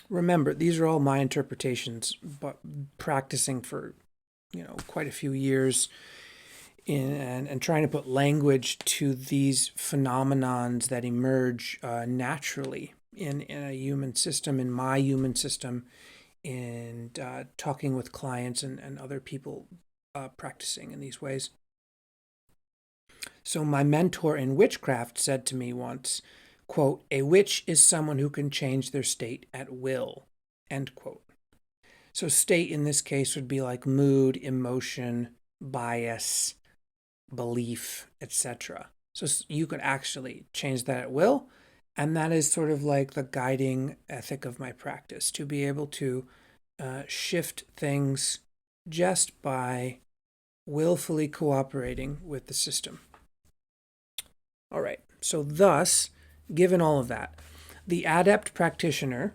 Remember, these are all my interpretations, but practicing for, quite a few years and trying to put language to these phenomenons that emerge naturally in a human system, in my human system, in talking with clients and other people practicing in these ways. So my mentor in witchcraft said to me once, quote, "A witch is someone who can change their state at will," end quote. So state in this case would be like mood, emotion, bias, belief, etc. So you could actually change that at will. And that is sort of like the guiding ethic of my practice, to be able to shift things just by willfully cooperating with the system. All right, so thus, given all of that, the adept practitioner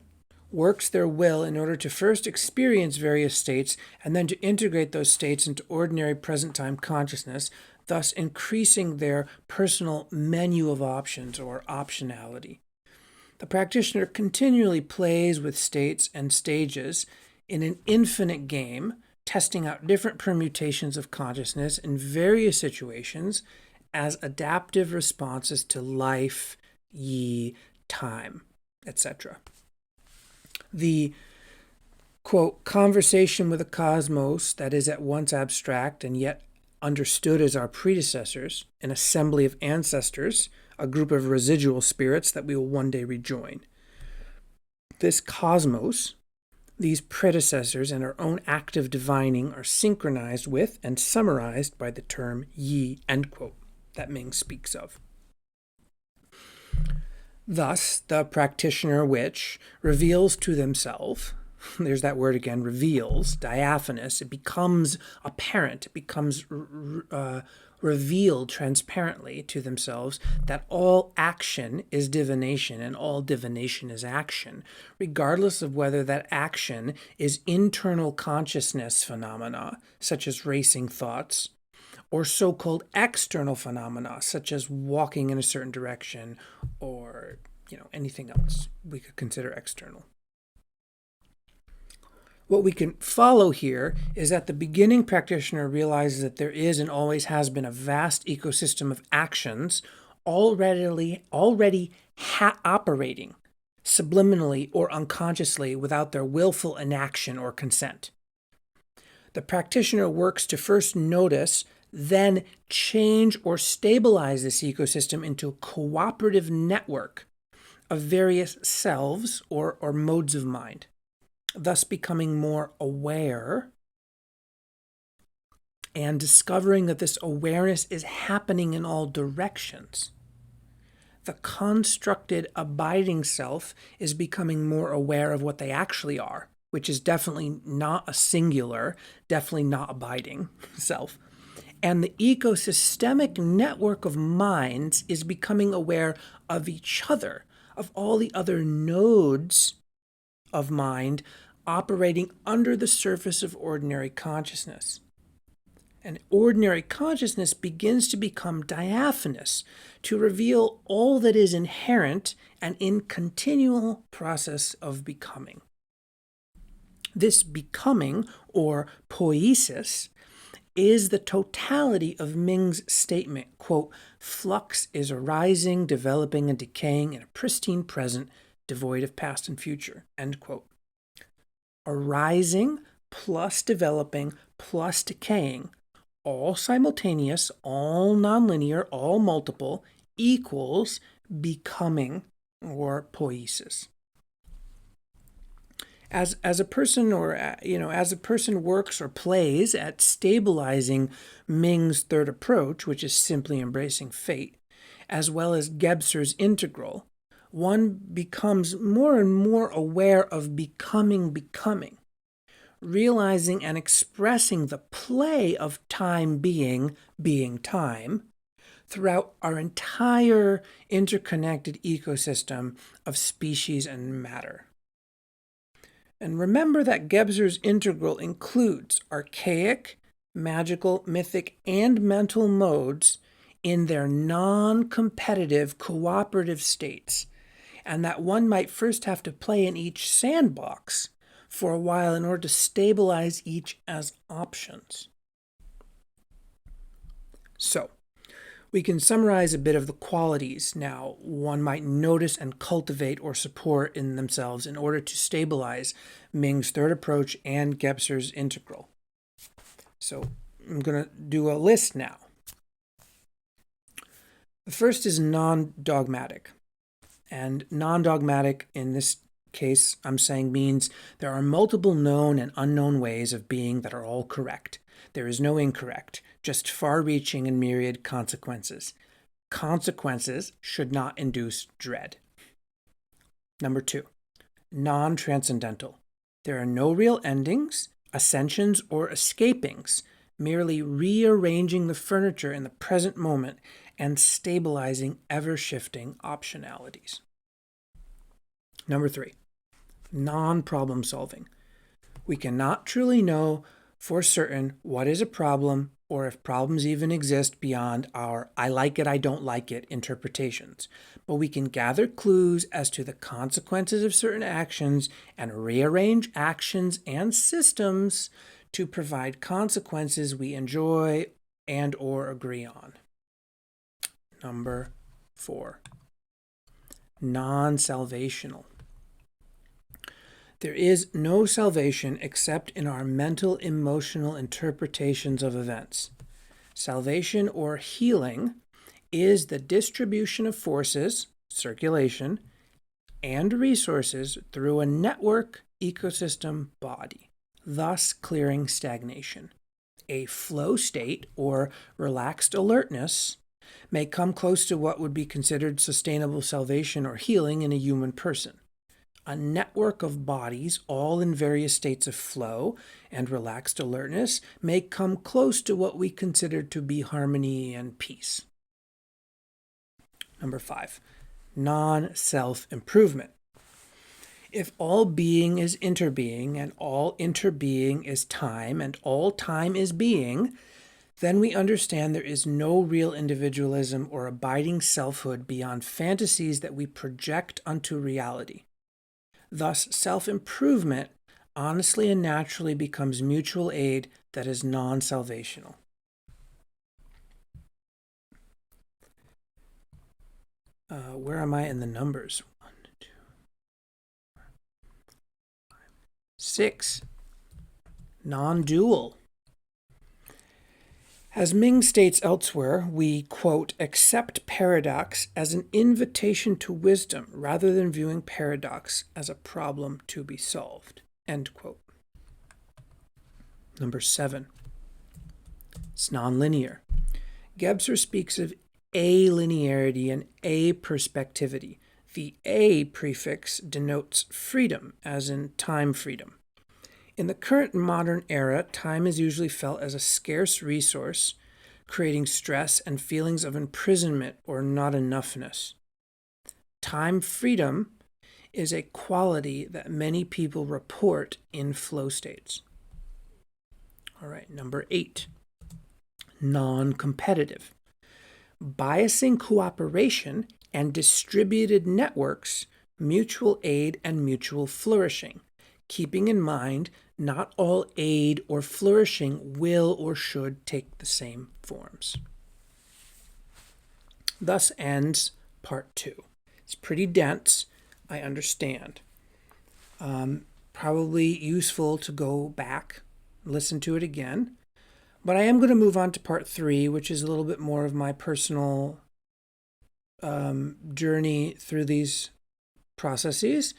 works their will in order to first experience various states and then to integrate those states into ordinary present time consciousness, thus increasing their personal menu of options or optionality. A practitioner continually plays with states and stages in an infinite game, testing out different permutations of consciousness in various situations as adaptive responses to life, time, etc. The, quote, conversation with the cosmos that is at once abstract and yet understood as our predecessors, an assembly of ancestors, a group of residual spirits that we will one day rejoin. This cosmos, these predecessors, and our own active divining are synchronized with and summarized by the term yi, end quote, that Ming speaks of. Thus, the practitioner which reveals to themselves, there's that word again, reveals, diaphanous, it becomes apparent, it becomes revealed transparently to themselves that all action is divination and all divination is action, regardless of whether that action is internal consciousness phenomena, such as racing thoughts, or so-called external phenomena, such as walking in a certain direction or, anything else we could consider external. What we can follow here is that the beginning practitioner realizes that there is and always has been a vast ecosystem of actions already operating subliminally or unconsciously without their willful inaction or consent. The practitioner works to first notice, then change or stabilize this ecosystem into a cooperative network of various selves or modes of mind, thus becoming more aware and discovering that this awareness is happening in all directions. The constructed abiding self is becoming more aware of what they actually are, which is definitely not a singular, definitely not abiding self. And the ecosystemic network of minds is becoming aware of each other, of all the other nodes of mind operating under the surface of ordinary consciousness. And ordinary consciousness begins to become diaphanous, to reveal all that is inherent and in continual process of becoming. This becoming, or poiesis, is the totality of Ming's statement, quote, flux is arising, developing, and decaying in a pristine present, devoid of past and future, end quote. Arising plus developing plus decaying, all simultaneous, all nonlinear, all multiple, equals becoming, or poiesis. As a person works or plays at stabilizing Ming's third approach, which is simply embracing fate, as well as Gebser's integral, one becomes more and more aware of becoming, realizing and expressing the play of time being time, throughout our entire interconnected ecosystem of species and matter. And remember that Gebser's integral includes archaic, magical, mythic, and mental modes in their non-competitive cooperative states, and that one might first have to play in each sandbox for a while in order to stabilize each as options. So, we can summarize a bit of the qualities now one might notice and cultivate or support in themselves in order to stabilize Ming's third approach and Gebser's integral. So I'm going to do a list now. The first is non-dogmatic. And non-dogmatic in this case, I'm saying, means there are multiple known and unknown ways of being that are all correct. There is no incorrect, just far-reaching and myriad consequences. Consequences should not induce dread. Number 2, non-transcendental. There are no real endings, ascensions, or escapings, merely rearranging the furniture in the present moment and stabilizing ever-shifting optionalities. Number 3, non-problem solving. We cannot truly know for certain what is a problem or if problems even exist beyond our I like it, I don't like it interpretations. But we can gather clues as to the consequences of certain actions and rearrange actions and systems to provide consequences we enjoy and or agree on. Number 4. Non-salvational. There is no salvation except in our mental, emotional interpretations of events. Salvation or healing is the distribution of forces, circulation, and resources through a network, ecosystem, body, thus clearing stagnation. A flow state or relaxed alertness may come close to what would be considered sustainable salvation or healing in a human person. A network of bodies, all in various states of flow and relaxed alertness, may come close to what we consider to be harmony and peace. Number 5, non-self-improvement. If all being is interbeing, and all interbeing is time, and all time is being, then we understand there is no real individualism or abiding selfhood beyond fantasies that we project onto reality. Thus, self-improvement honestly and naturally becomes mutual aid that is non-salvational. Where am I in the numbers? 1, 2, 4, 5, 6. Non-dual. As Ming states elsewhere, we, quote, accept paradox as an invitation to wisdom rather than viewing paradox as a problem to be solved, end quote. Number 7. It's nonlinear. Gebser speaks of alinearity and aperspectivity. The A prefix denotes freedom, as in time freedom. In the current modern era, time is usually felt as a scarce resource, creating stress and feelings of imprisonment or not enoughness. Time freedom is a quality that many people report in flow states. All right, number 8, non-competitive. Biasing cooperation and distributed networks, mutual aid and mutual flourishing, keeping in mind not all aid or flourishing will or should take the same forms. Thus ends part 2. It's pretty dense, I understand. Probably useful to go back, listen to it again. But I am going to move on to part 3, which is a little bit more of my personal journey through these processes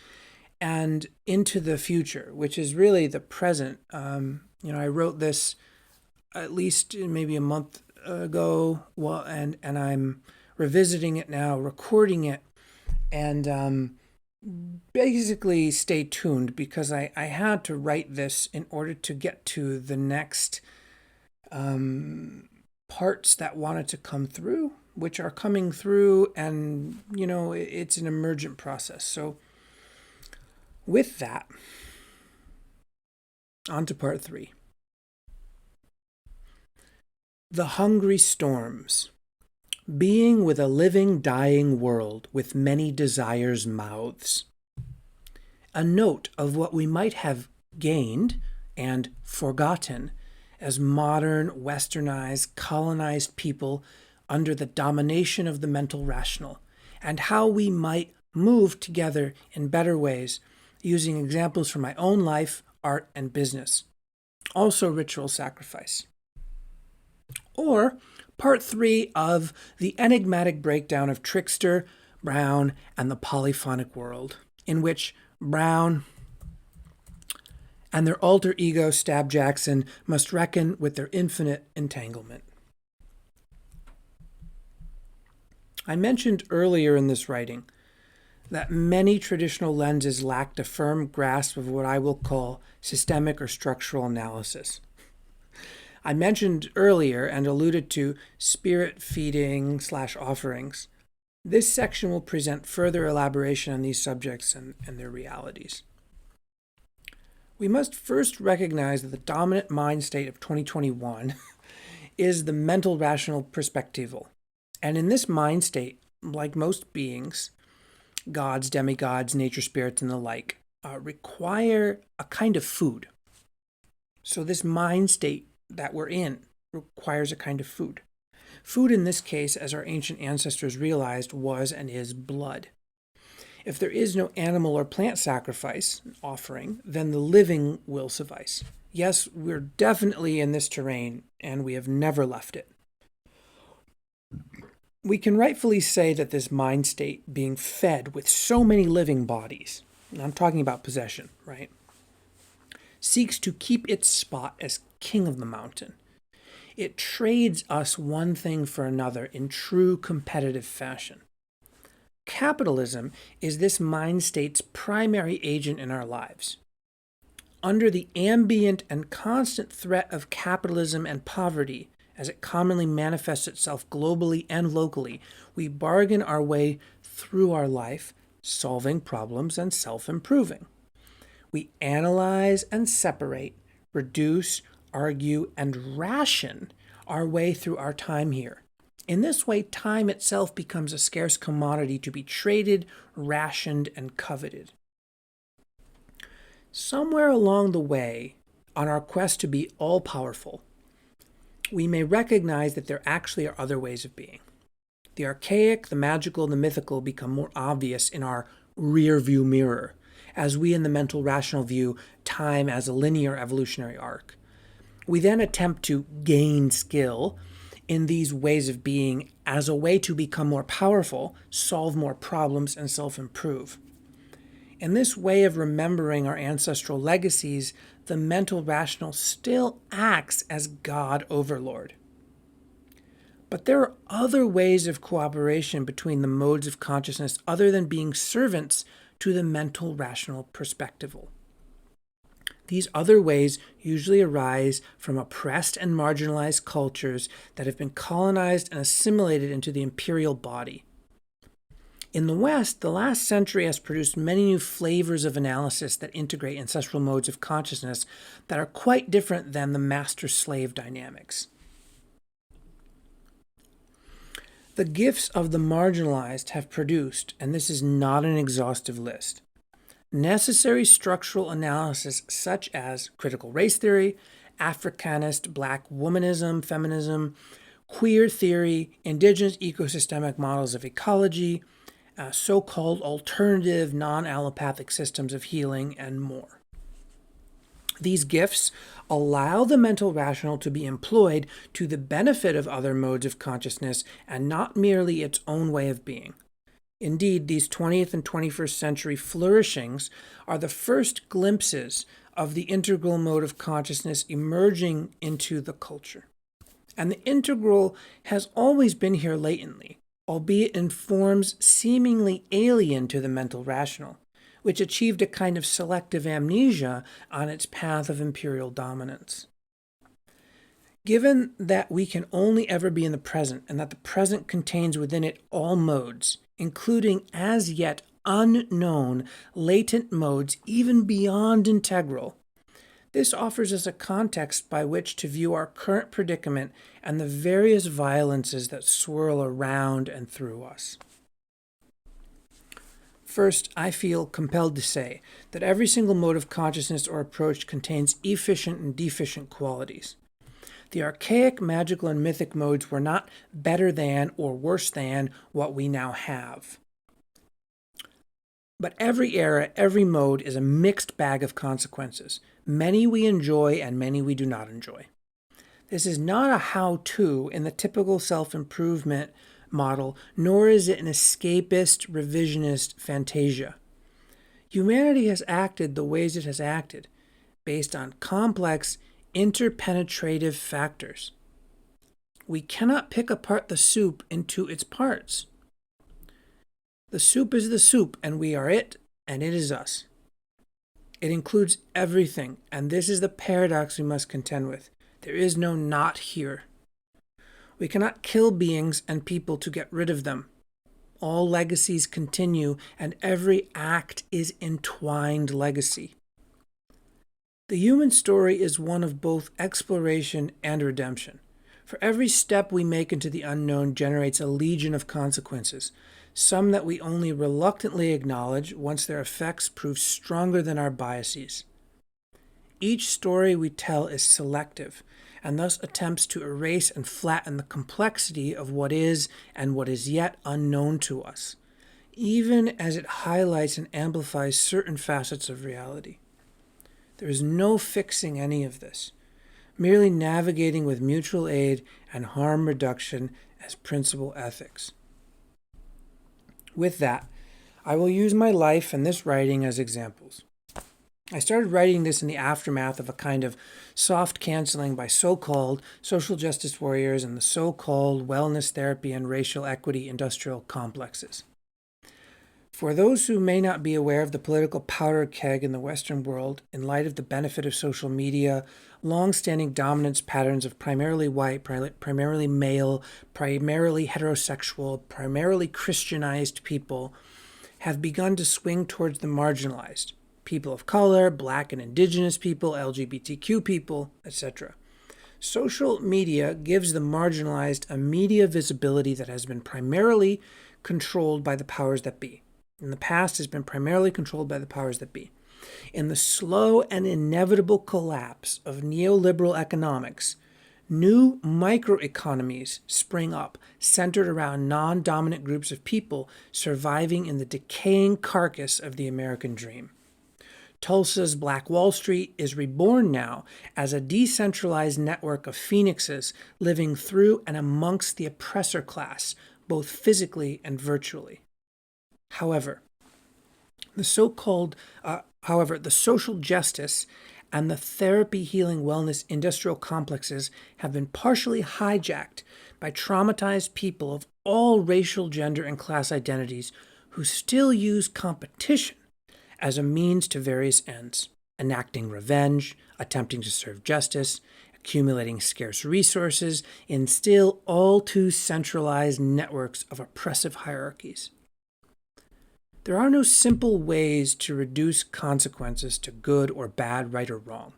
and into the future, which is really the present. I wrote this at least maybe a month ago, and I'm revisiting it now, recording it, and basically stay tuned because I had to write this in order to get to the next parts that wanted to come through, which are coming through, and it's an emergent process. So with that, on to part 3. The hungry storms. Being with a living, dying world with many desires' mouths. A note of what we might have gained and forgotten as modern, westernized, colonized people under the domination of the mental rational, and how we might move together in better ways, using examples from my own life, art, and business. Also ritual sacrifice. Or part 3 of the enigmatic breakdown of Trickster, Brown, and the polyphonic world, in which Brown and their alter ego, Stab Jackson, must reckon with their infinite entanglement. I mentioned earlier in this writing that many traditional lenses lacked a firm grasp of what I will call systemic or structural analysis. I mentioned earlier and alluded to spirit feeding / offerings. This section will present further elaboration on these subjects and their realities. We must first recognize that the dominant mind state of 2021 is the mental rational perspectival. And in this mind state, like most beings, gods, demigods, nature spirits, and the like, require a kind of food. So this mind state that we're in requires a kind of food. Food in this case, as our ancient ancestors realized, was and is blood. If there is no animal or plant sacrifice offering, then the living will suffice. Yes, we're definitely in this terrain, and we have never left it. We can rightfully say that this mind state, being fed with so many living bodies, and I'm talking about possession, right, seeks to keep its spot as king of the mountain. It trades us one thing for another in true competitive fashion. Capitalism is this mind state's primary agent in our lives. Under the ambient and constant threat of capitalism and poverty, as it commonly manifests itself globally and locally, we bargain our way through our life, solving problems and self-improving. We analyze and separate, reduce, argue, and ration our way through our time here. In this way, time itself becomes a scarce commodity to be traded, rationed, and coveted. Somewhere along the way, on our quest to be all-powerful, we may recognize that there actually are other ways of being. The archaic, the magical, and the mythical become more obvious in our rear-view mirror, as we in the mental rational view time as a linear evolutionary arc. We then attempt to gain skill in these ways of being as a way to become more powerful, solve more problems, and self-improve. In this way of remembering our ancestral legacies, the mental rational still acts as God overlord. But there are other ways of cooperation between the modes of consciousness other than being servants to the mental rational perspectival. These other ways usually arise from oppressed and marginalized cultures that have been colonized and assimilated into the imperial body. In the West, the last century has produced many new flavors of analysis that integrate ancestral modes of consciousness that are quite different than the master-slave dynamics. The gifts of the marginalized have produced, and this is not an exhaustive list, necessary structural analysis such as critical race theory, Africanist black womanism, feminism, queer theory, indigenous ecosystemic models of ecology, so-called alternative non-allopathic systems of healing, and more. These gifts allow the mental rational to be employed to the benefit of other modes of consciousness and not merely its own way of being. Indeed, these 20th and 21st century flourishings are the first glimpses of the integral mode of consciousness emerging into the culture. And the integral has always been here latently, albeit in forms seemingly alien to the mental rational, which achieved a kind of selective amnesia on its path of imperial dominance. Given that we can only ever be in the present, and that the present contains within it all modes, including as yet unknown latent modes even beyond integral, this offers us a context by which to view our current predicament and the various violences that swirl around and through us. First, I feel compelled to say that every single mode of consciousness or approach contains efficient and deficient qualities. The archaic, magical, and mythic modes were not better than or worse than what we now have. But every era, every mode is a mixed bag of consequences. Many we enjoy and many we do not enjoy. This is not a how-to in the typical self-improvement model, nor is it an escapist, revisionist fantasia. Humanity has acted the ways it has acted, based on complex, interpenetrative factors. We cannot pick apart the soup into its parts. The soup is the soup, and we are it, and it is us. It includes everything, and this is the paradox we must contend with. There is no not here. We cannot kill beings and people to get rid of them. All legacies continue, and every act is entwined legacy. The human story is one of both exploration and redemption. For every step we make into the unknown generates a legion of consequences, some that we only reluctantly acknowledge once their effects prove stronger than our biases. Each story we tell is selective, and thus attempts to erase and flatten the complexity of what is and what is yet unknown to us, even as it highlights and amplifies certain facets of reality. There is no fixing any of this, merely navigating with mutual aid and harm reduction as principal ethics. With that, I will use my life and this writing as examples. I started writing this in the aftermath of a kind of soft canceling by so-called social justice warriors and the so-called wellness therapy and racial equity industrial complexes. For those who may not be aware of the political powder keg in the Western world, in light of the benefit of social media, long-standing dominance patterns of primarily white, primarily male, primarily heterosexual, primarily Christianized people have begun to swing towards the marginalized, people of color, black and indigenous people, LGBTQ people, etc. Social media gives the marginalized a media visibility that has been primarily controlled by the powers that be. In the past, has been primarily controlled by the powers that be. In the slow and inevitable collapse of neoliberal economics, new microeconomies spring up, centered around non-dominant groups of people surviving in the decaying carcass of the American dream. Tulsa's Black Wall Street is reborn now as a decentralized network of phoenixes living through and amongst the oppressor class, both physically and virtually. However, the social justice and the therapy, healing, wellness industrial complexes have been partially hijacked by traumatized people of all racial, gender, and class identities who still use competition as a means to various ends, enacting revenge, attempting to serve justice, accumulating scarce resources in still all too centralized networks of oppressive hierarchies. There are no simple ways to reduce consequences to good or bad, right or wrong.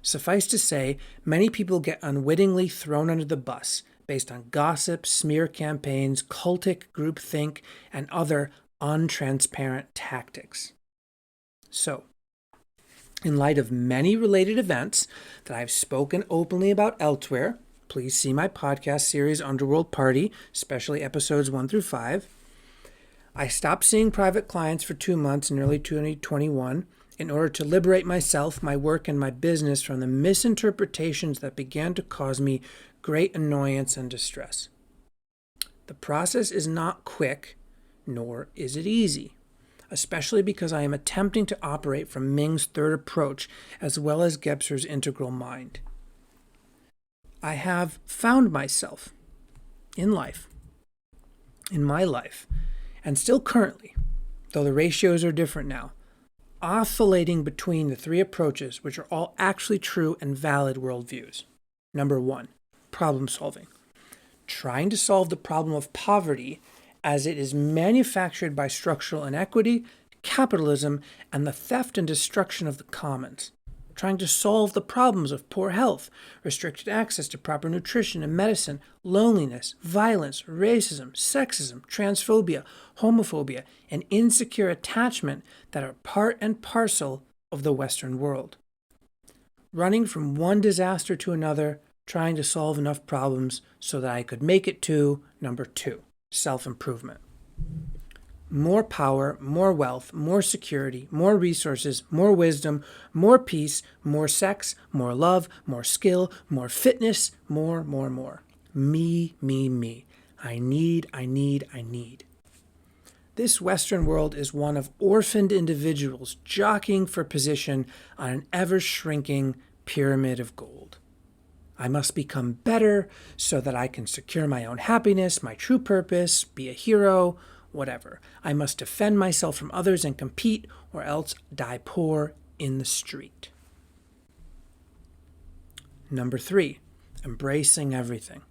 Suffice to say, many people get unwittingly thrown under the bus based on gossip, smear campaigns, cultic groupthink, and other untransparent tactics. So, in light of many related events that I've spoken openly about elsewhere, please see my podcast series Underworldparty, especially episodes 1 through 5. I stopped seeing private clients for 2 months in early 2021 in order to liberate myself, my work, and my business from the misinterpretations that began to cause me great annoyance and distress. The process is not quick, nor is it easy, especially because I am attempting to operate from Ming's third approach as well as Gebser's integral mind. I have found myself in my life, and still currently, though the ratios are different now, oscillating between the three approaches which are all actually true and valid worldviews. Number 1, problem solving. Trying to solve the problem of poverty as it is manufactured by structural inequity, capitalism, and the theft and destruction of the commons. Trying to solve the problems of poor health, restricted access to proper nutrition and medicine, loneliness, violence, racism, sexism, transphobia, homophobia, and insecure attachment that are part and parcel of the Western world. Running from one disaster to another, trying to solve enough problems so that I could make it to number 2, self-improvement. More power, more wealth, more security, more resources, more wisdom, more peace, more sex, more love, more skill, more fitness, more. Me. I need. This Western world is one of orphaned individuals jockeying for position on an ever-shrinking pyramid of gold. I must become better so that I can secure my own happiness, my true purpose, be a hero, whatever. I must defend myself from others and compete, or else die poor in the street. Number 3, embracing everything.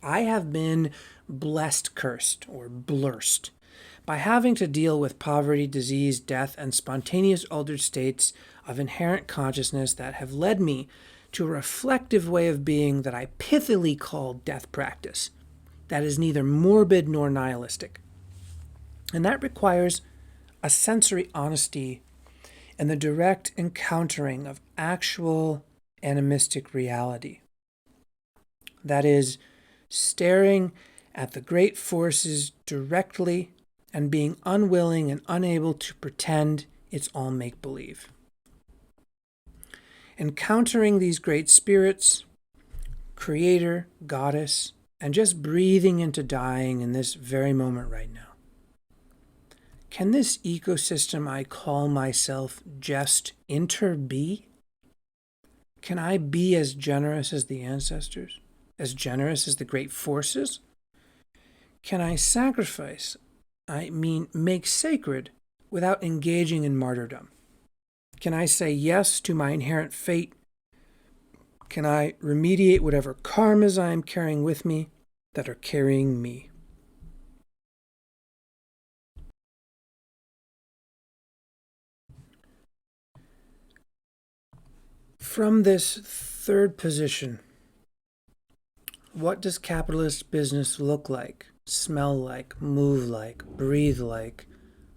I have been cursed, or blurst, by having to deal with poverty, disease, death, and spontaneous altered states of inherent consciousness that have led me to a reflective way of being that I pithily call death practice, that is neither morbid nor nihilistic. And that requires a sensory honesty and the direct encountering of actual animistic reality. That is, staring at the great forces directly and being unwilling and unable to pretend it's all make-believe. Encountering these great spirits, creator, goddess, and just breathing into dying in this very moment right now. Can this ecosystem I call myself just inter-be? Can I be as generous as the ancestors? As generous as the great forces? Can I sacrifice, make sacred, without engaging in martyrdom? Can I say yes to my inherent fate? Can I remediate whatever karmas I am carrying with me that are carrying me? From this third position, what does capitalist business look like, smell like, move like, breathe like,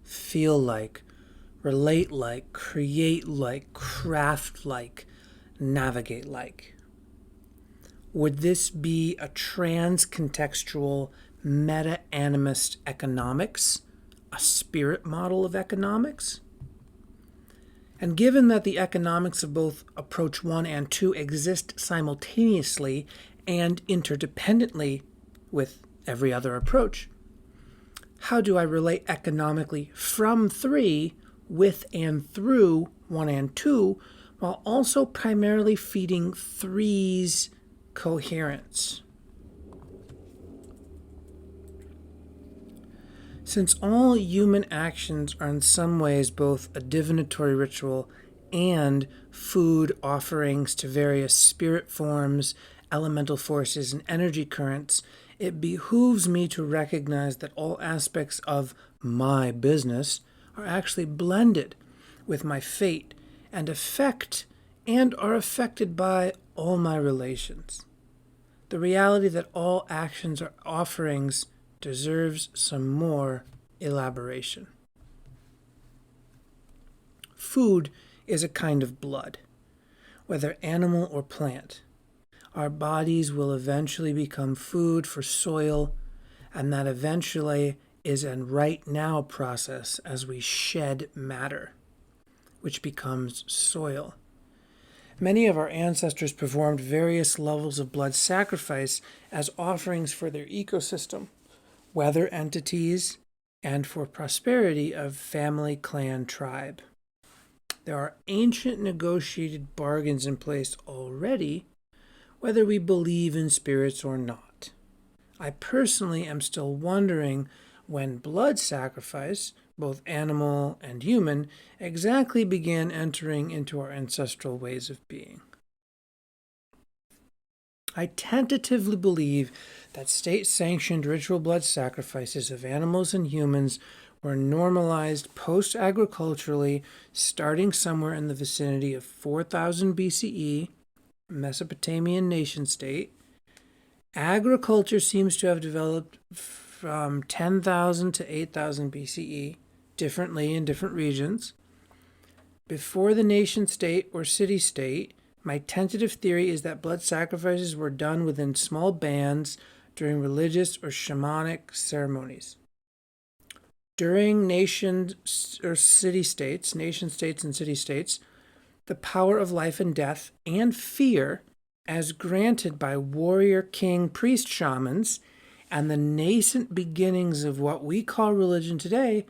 feel like, relate like, create like, craft like, navigate like? Would this be a trans-contextual meta-animist economics, a spirit model of economics? And given that the economics of both approach 1 and 2 exist simultaneously and interdependently with every other approach, how do I relate economically from 3 with and through 1 and 2 while also primarily feeding 3's coherence? Since all human actions are in some ways both a divinatory ritual and food offerings to various spirit forms, elemental forces, and energy currents, it behooves me to recognize that all aspects of my business are actually blended with my fate and are affected by all my relations. The reality that all actions are offerings deserves some more elaboration. Food is a kind of blood, whether animal or plant. Our bodies will eventually become food for soil, and that eventually is a right now process as we shed matter, which becomes soil. Many of our ancestors performed various levels of blood sacrifice as offerings for their ecosystem, weather entities, and for prosperity of family, clan, tribe. There are ancient negotiated bargains in place already, whether we believe in spirits or not. I personally am still wondering when blood sacrifice, both animal and human, exactly began entering into our ancestral ways of being. I tentatively believe that state-sanctioned ritual blood sacrifices of animals and humans were normalized post-agriculturally, starting somewhere in the vicinity of 4000 BCE, Mesopotamian nation-state. Agriculture seems to have developed from 10,000 to 8,000 BCE, differently in different regions. Before the nation-state or city-state, my tentative theory is that blood sacrifices were done within small bands during religious or shamanic ceremonies. During nation-states and city-states, the power of life and death and fear, as granted by warrior king priest shamans and the nascent beginnings of what we call religion today,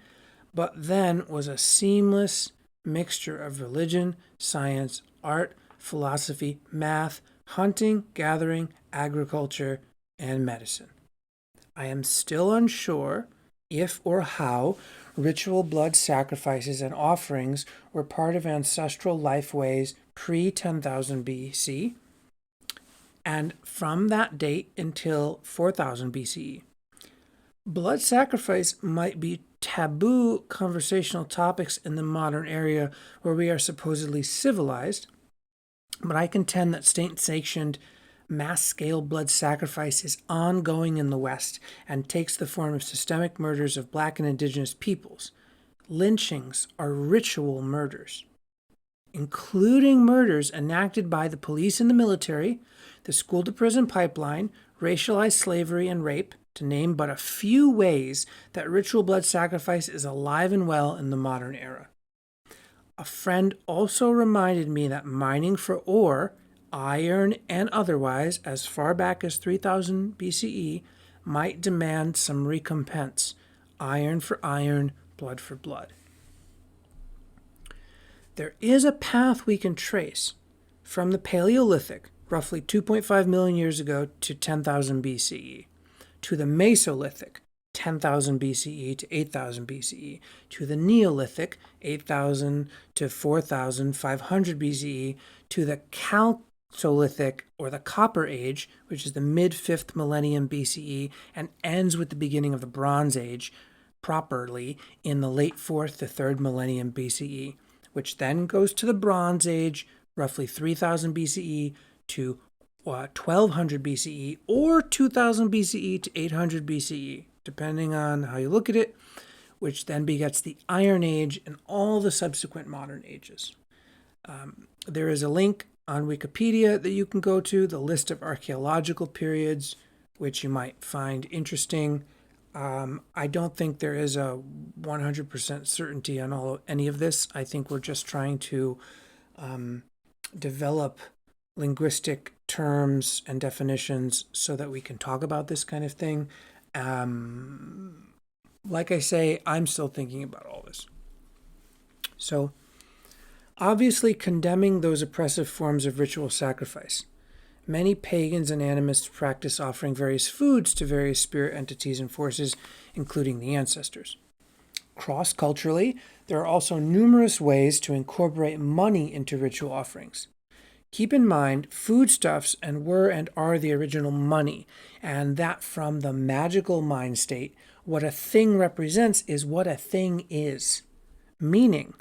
but then was a seamless mixture of religion, science, art, philosophy, math, hunting, gathering, agriculture, and medicine. I am still unsure if or how ritual blood sacrifices and offerings were part of ancestral lifeways pre-10,000 BC, and from that date until 4000 BCE. Blood sacrifice might be taboo conversational topics in the modern era where we are supposedly civilized, but I contend that state-sanctioned mass-scale blood sacrifice is ongoing in the West and takes the form of systemic murders of Black and Indigenous peoples. Lynchings are ritual murders, including murders enacted by the police and the military, the school-to-prison pipeline, racialized slavery and rape, to name but a few ways that ritual blood sacrifice is alive and well in the modern era. A friend also reminded me that mining for ore, iron and otherwise, as far back as 3000 BCE, might demand some recompense. Iron for iron, blood for blood. There is a path we can trace from the Paleolithic, roughly 2.5 million years ago, to 10,000 BCE, to the Mesolithic, 10,000 BCE to 8,000 BCE, to the Neolithic, 8,000 to 4,500 BCE, to the Chalcolithic, or the Copper Age, which is the mid-5th millennium BCE and ends with the beginning of the Bronze Age, properly in the late 4th to 3rd millennium BCE, which then goes to the Bronze Age, roughly 3000 BCE to 1200 BCE, or 2000 BCE to 800 BCE, depending on how you look at it, which then begets the Iron Age and all the subsequent modern ages. There is a link on Wikipedia that you can go to, the list of archaeological periods, which you might find interesting. I don't think there is a 100% certainty on any of this. I think we're just trying to develop linguistic terms and definitions so that we can talk about this kind of thing. Like I say, I'm still thinking about all this. So, obviously condemning those oppressive forms of ritual sacrifice. Many pagans and animists practice offering various foods to various spirit entities and forces, including the ancestors. Cross-culturally, there are also numerous ways to incorporate money into ritual offerings. Keep in mind, foodstuffs were and are the original money, and that from the magical mind state, what a thing represents is what a thing is. Meaning,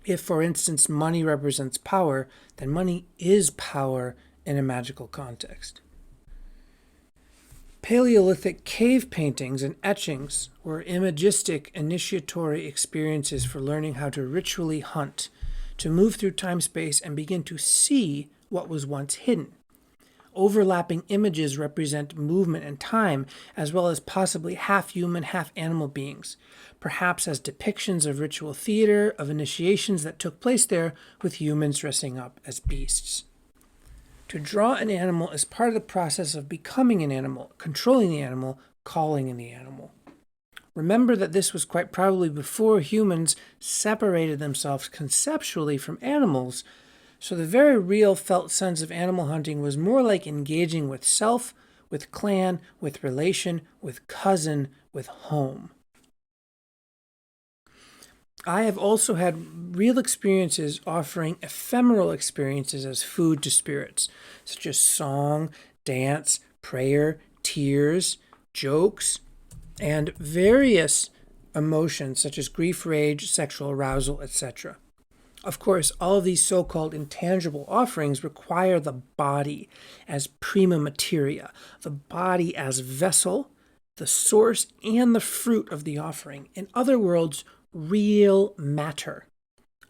if, for instance, money represents power, then money is power in a magical context. Paleolithic cave paintings and etchings were imagistic initiatory experiences for learning how to ritually hunt, to move through time-space and begin to see what was once hidden. Overlapping images represent movement and time, as well as possibly half-human, half-animal beings, perhaps as depictions of ritual theater, of initiations that took place there, with humans dressing up as beasts. To draw an animal is part of the process of becoming an animal, controlling the animal, calling in the animal. Remember that this was quite probably before humans separated themselves conceptually from animals, so the very real felt sense of animal hunting was more like engaging with self, with clan, with relation, with cousin, with home. I have also had real experiences offering ephemeral experiences as food to spirits, such as song, dance, prayer, tears, jokes, and various emotions such as grief, rage, sexual arousal, etc. Of course, all of these so-called intangible offerings require the body as prima materia, the body as vessel, the source, and the fruit of the offering. In other words, real matter.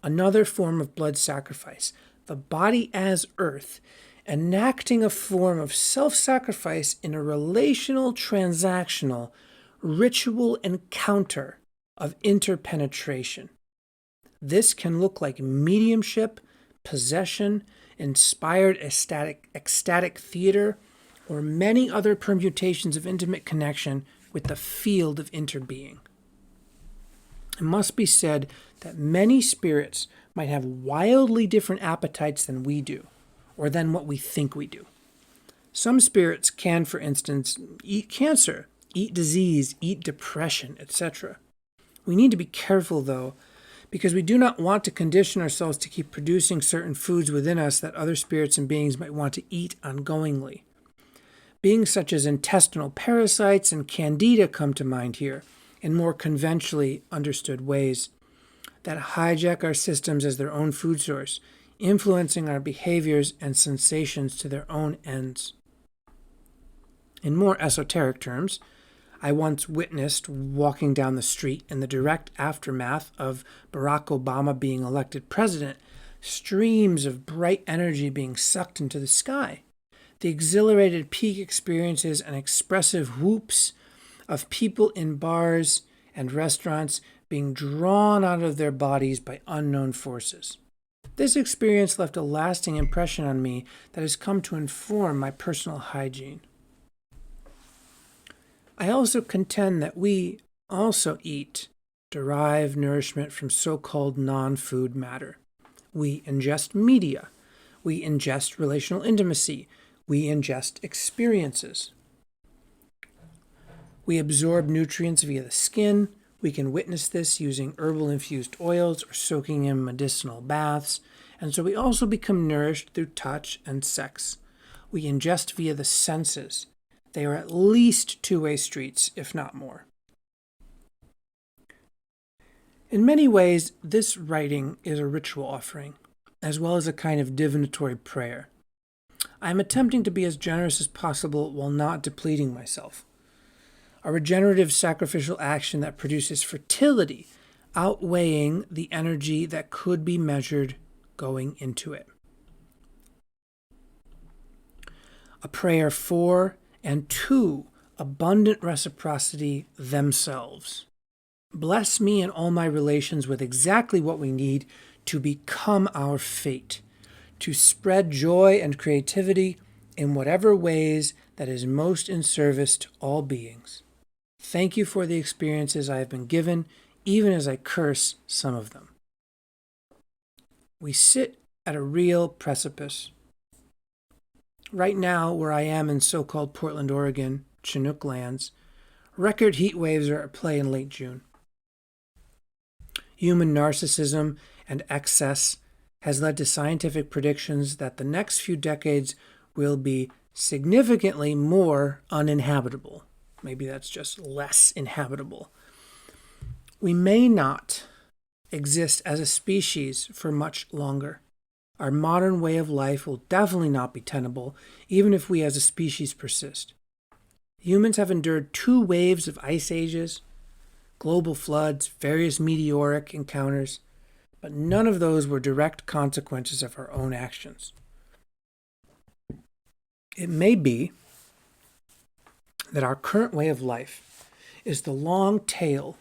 Another form of blood sacrifice, the body as earth, enacting a form of self-sacrifice in a relational, transactional, ritual encounter of interpenetration. This can look like mediumship, possession, inspired ecstatic theater, or many other permutations of intimate connection with the field of interbeing. It must be said that many spirits might have wildly different appetites than we do, or than what we think we do. Some spirits can, for instance, eat cancer, eat disease, eat depression, etc. We need to be careful, though, because we do not want to condition ourselves to keep producing certain foods within us that other spirits and beings might want to eat ongoingly. Beings such as intestinal parasites and candida come to mind here, in more conventionally understood ways, that hijack our systems as their own food source, influencing our behaviors and sensations to their own ends. In more esoteric terms, I once witnessed, walking down the street in the direct aftermath of Barack Obama being elected president, streams of bright energy being sucked into the sky. The exhilarated peak experiences and expressive whoops of people in bars and restaurants being drawn out of their bodies by unknown forces. This experience left a lasting impression on me that has come to inform my personal hygiene. I also contend that we also derive nourishment from so-called non-food matter. We ingest media. We ingest relational intimacy. We ingest experiences. We absorb nutrients via the skin. We can witness this using herbal-infused oils or soaking in medicinal baths. And so we also become nourished through touch and sex. We ingest via the senses. They are at least two-way streets, if not more. In many ways, this writing is a ritual offering, as well as a kind of divinatory prayer. I am attempting to be as generous as possible while not depleting myself. A regenerative sacrificial action that produces fertility, outweighing the energy that could be measured going into it. A prayer for and to abundant reciprocity themselves. Bless me and all my relations with exactly what we need to become our fate, to spread joy and creativity in whatever ways that is most in service to all beings. Thank you for the experiences I have been given, even as I curse some of them. We sit at a real precipice. Right now, where I am in so-called Portland, Oregon, Chinook lands, record heat waves are at play in late June. Human narcissism and excess has led to scientific predictions that the next few decades will be significantly more uninhabitable. Maybe that's just less inhabitable. We may not exist as a species for much longer. Our modern way of life will definitely not be tenable, even if we as a species persist. Humans have endured 2 waves of ice ages, global floods, various meteoric encounters, but none of those were direct consequences of our own actions. It may be that our current way of life is the long tail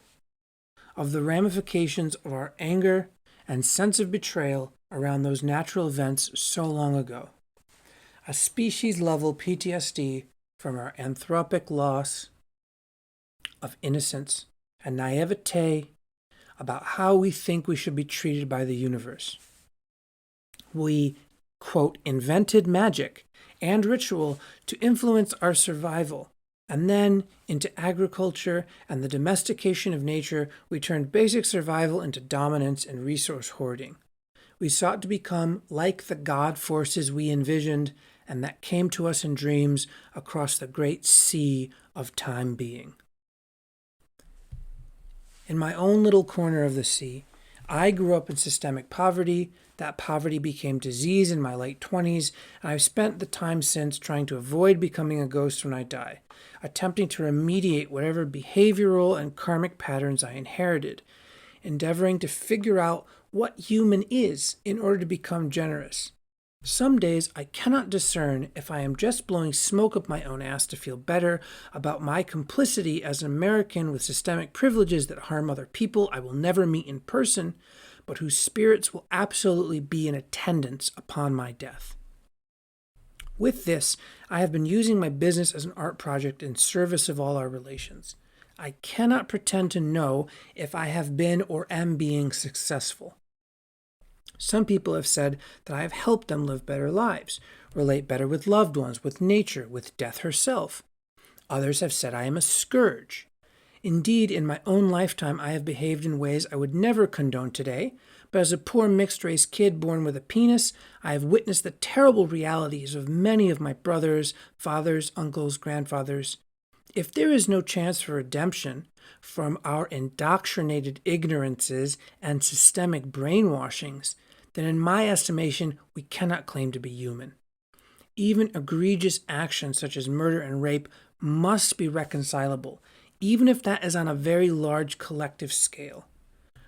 of the ramifications of our anger and sense of betrayal around those natural events so long ago. A species-level PTSD from our anthropic loss of innocence and naivete about how we think we should be treated by the universe. We, quote, invented magic and ritual to influence our survival, and then into agriculture and the domestication of nature, we turned basic survival into dominance and resource hoarding. We sought to become like the God forces we envisioned and that came to us in dreams across the great sea of time being. In my own little corner of the sea, I grew up in systemic poverty. That poverty became disease in my late 20s, and I've spent the time since trying to avoid becoming a ghost when I die, attempting to remediate whatever behavioral and karmic patterns I inherited, endeavoring to figure out what human is in order to become generous. Some days I cannot discern if I am just blowing smoke up my own ass to feel better about my complicity as an American with systemic privileges that harm other people I will never meet in person, but whose spirits will absolutely be in attendance upon my death. With this, I have been using my business as an art project in service of all our relations. I cannot pretend to know if I have been or am being successful. Some people have said that I have helped them live better lives, relate better with loved ones, with nature, with death herself. Others have said I am a scourge. Indeed, in my own lifetime, I have behaved in ways I would never condone today, but as a poor mixed-race kid born with a penis, I have witnessed the terrible realities of many of my brothers, fathers, uncles, grandfathers. If there is no chance for redemption from our indoctrinated ignorances and systemic brainwashings, then in my estimation, we cannot claim to be human. Even egregious actions such as murder and rape must be reconcilable, even if that is on a very large collective scale.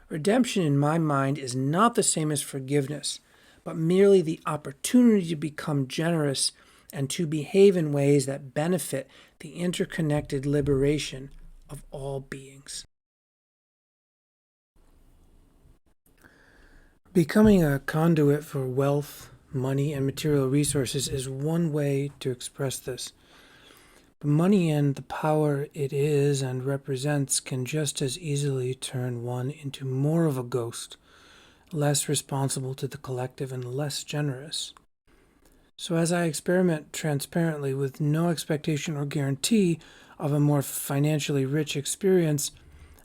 Redemption, in my mind, is not the same as forgiveness, but merely the opportunity to become generous and to behave in ways that benefit the interconnected liberation of all beings. Becoming a conduit for wealth, money, and material resources is one way to express this. But money and the power it is and represents can just as easily turn one into more of a ghost, less responsible to the collective and less generous. So as I experiment transparently with no expectation or guarantee of a more financially rich experience,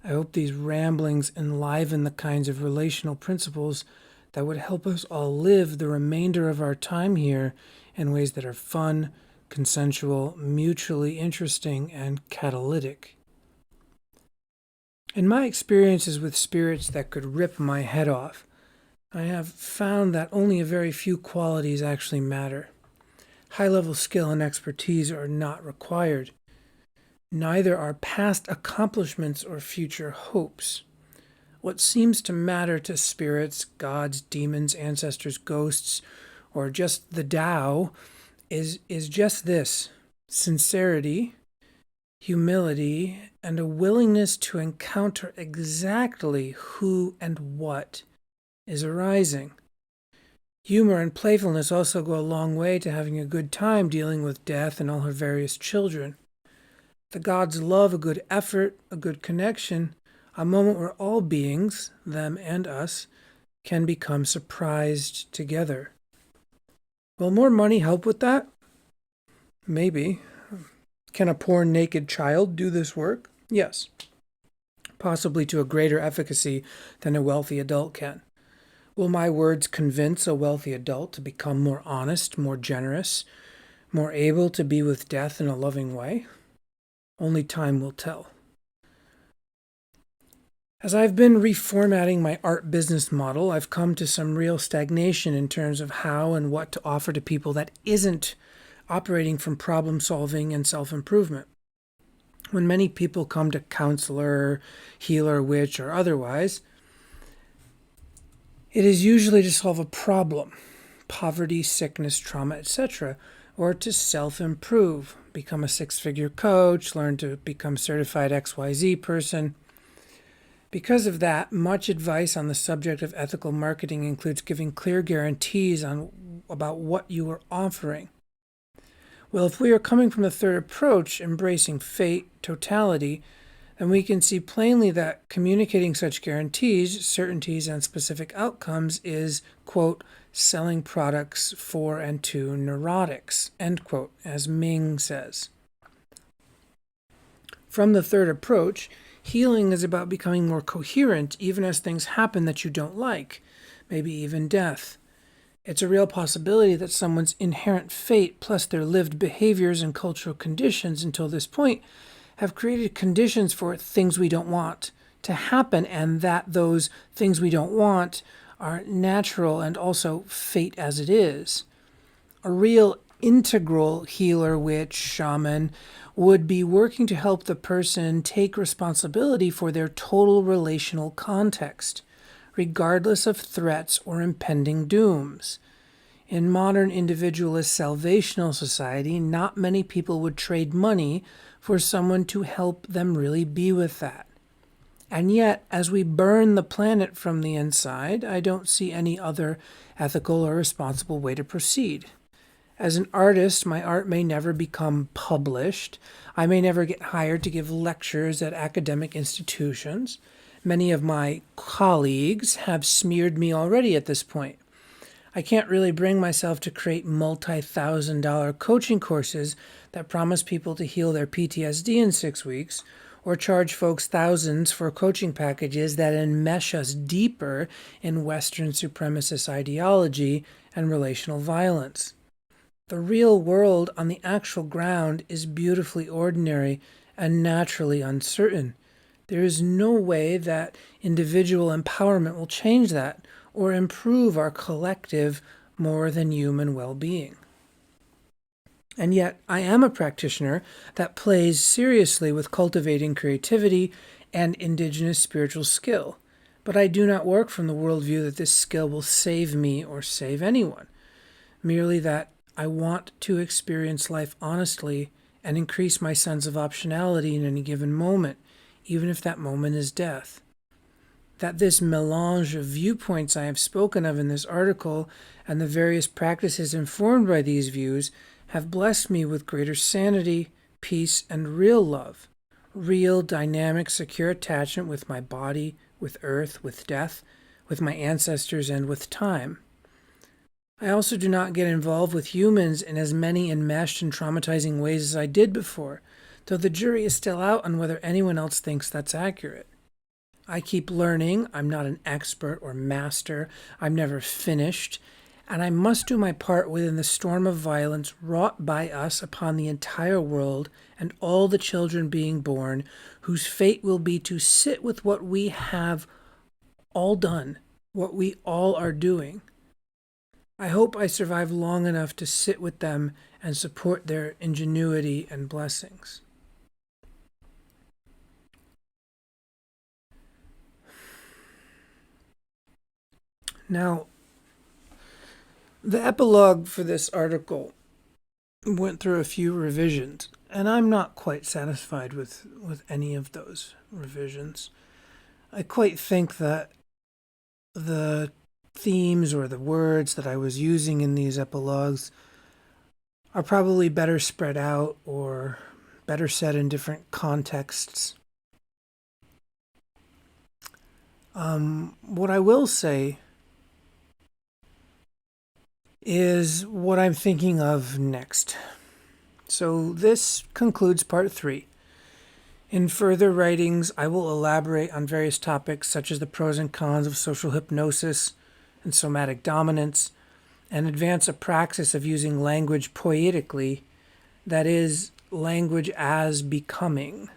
I hope these ramblings enliven the kinds of relational principles that would help us all live the remainder of our time here in ways that are fun, consensual, mutually interesting, and catalytic. In my experiences with spirits that could rip my head off, I have found that only a very few qualities actually matter. High-level skill and expertise are not required. Neither are past accomplishments or future hopes. What seems to matter to spirits, gods, demons, ancestors, ghosts, or just the Tao is just this: sincerity, humility, and a willingness to encounter exactly who and what is arising. Humor and playfulness also go a long way to having a good time dealing with death and all her various children. The gods love a good effort, a good connection, a moment where all beings, them and us, can become surprised together. Will more money help with that? Maybe. Can a poor naked child do this work? Yes. Possibly to a greater efficacy than a wealthy adult can. Will my words convince a wealthy adult to become more honest, more generous, more able to be with death in a loving way? Only time will tell. As I've been reformatting my art business model, I've come to some real stagnation in terms of how and what to offer to people that isn't operating from problem solving and self-improvement. When many people come to counselor, healer, witch, or otherwise, it is usually to solve a problem: poverty, sickness, trauma, etc., or to self-improve, become a six-figure coach, learn to become certified XYZ person. Because of that, much advice on the subject of ethical marketing includes giving clear guarantees about what you are offering. Well, if we are coming from the third approach, embracing fate, totality, then we can see plainly that communicating such guarantees, certainties, and specific outcomes is, quote, selling products for and to neurotics, end quote, as Ming says. From the third approach, healing is about becoming more coherent even as things happen that you don't like, maybe even death. It's a real possibility that someone's inherent fate plus their lived behaviors and cultural conditions until this point have created conditions for things we don't want to happen, and that those things we don't want are natural and also fate as it is. A real integral healer, witch, shaman would be working to help the person take responsibility for their total relational context, regardless of threats or impending dooms. In modern individualist salvational society, not many people would trade money for someone to help them really be with that. And yet, as we burn the planet from the inside, I don't see any other ethical or responsible way to proceed. As an artist, my art may never become published. I may never get hired to give lectures at academic institutions. Many of my colleagues have smeared me already at this point. I can't really bring myself to create multi-$1,000 coaching courses that promise people to heal their PTSD in 6 weeks, or charge folks thousands for coaching packages that enmesh us deeper in Western supremacist ideology and relational violence. The real world on the actual ground is beautifully ordinary and naturally uncertain. There is no way that individual empowerment will change that, or improve our collective more than human well-being. And yet, I am a practitioner that plays seriously with cultivating creativity and indigenous spiritual skill. But I do not work from the worldview that this skill will save me or save anyone. Merely that I want to experience life honestly and increase my sense of optionality in any given moment, even if that moment is death. That this melange of viewpoints I have spoken of in this article and the various practices informed by these views have blessed me with greater sanity, peace, and real love, real, dynamic, secure attachment with my body, with earth, with death, with my ancestors, and with time. I also do not get involved with humans in as many enmeshed and traumatizing ways as I did before, though the jury is still out on whether anyone else thinks that's accurate. I keep learning. I'm not an expert or master. I'm never finished. And I must do my part within the storm of violence wrought by us upon the entire world and all the children being born, whose fate will be to sit with what we have all done, what we all are doing. I hope I survive long enough to sit with them and support their ingenuity and blessings. Now, the epilogue for this article went through a few revisions, and I'm not quite satisfied with any of those revisions. I quite think that the themes or the words that I was using in these epilogues are probably better spread out or better said in different contexts. What I will say is what I'm thinking of next. So this concludes part 3. In further writings, I will elaborate on various topics such as the pros and cons of social hypnosis and somatic dominance, and advance a praxis of using language poetically, that is, language as becoming.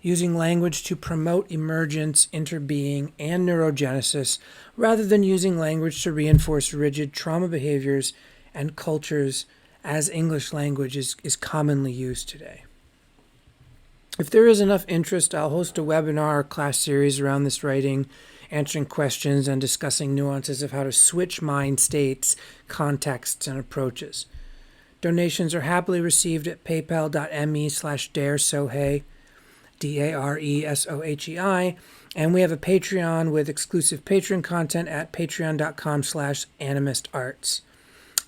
Using language to promote emergence, interbeing, and neurogenesis, rather than using language to reinforce rigid trauma behaviors and cultures as English language is commonly used today. If there is enough interest, I'll host a webinar or class series around this writing, answering questions and discussing nuances of how to switch mind states, contexts, and approaches. Donations are happily received at paypal.me/daresohei, DARESOHEI, and we have a Patreon with exclusive patron content at patreon.com/animistarts.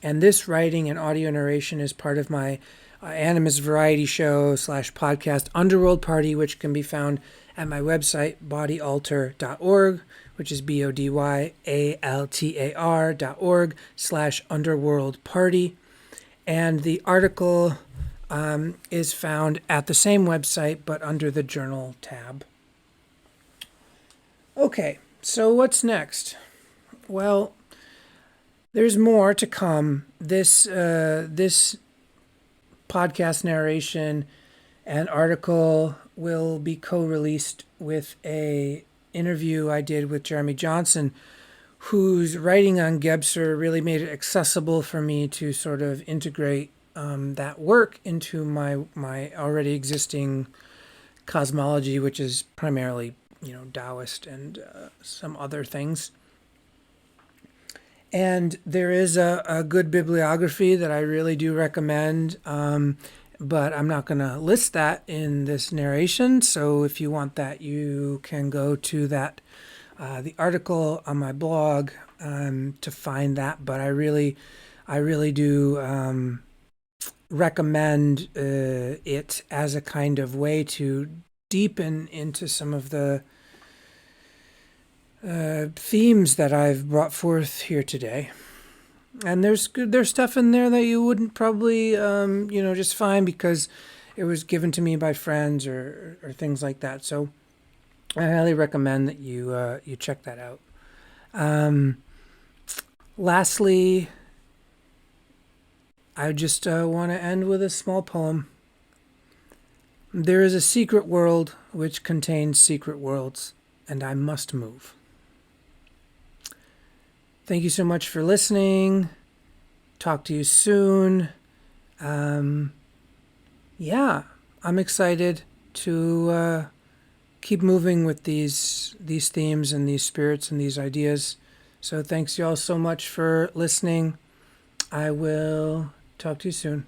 And this writing and audio narration is part of my animist variety show / podcast Underworldparty, which can be found at my website bodyaltar.org, which is BODYALTAR.org/underworldparty. And the article is found at the same website, but under the journal tab. Okay, so what's next? Well, there's more to come. This podcast narration and article will be co-released with a interview I did with Jeremy Johnson, whose writing on Gebser really made it accessible for me to sort of integrate that work into my already existing cosmology, which is primarily, Taoist and some other things. And there is a good bibliography that I really do recommend, but I'm not going to list that in this narration. So if you want that, you can go to the article on my blog to find that. But I really do recommend it as a kind of way to deepen into some of the themes that I've brought forth here today. And there's stuff in there that you wouldn't probably just find because it was given to me by friends or things like that. So I highly recommend that you check that out. Lastly, I just want to end with a small poem. There is a secret world which contains secret worlds, and I must move. Thank you so much for listening. Talk to you soon. Yeah, I'm excited to keep moving with these themes and these spirits and these ideas. So thanks you all so much for listening. I will talk to you soon.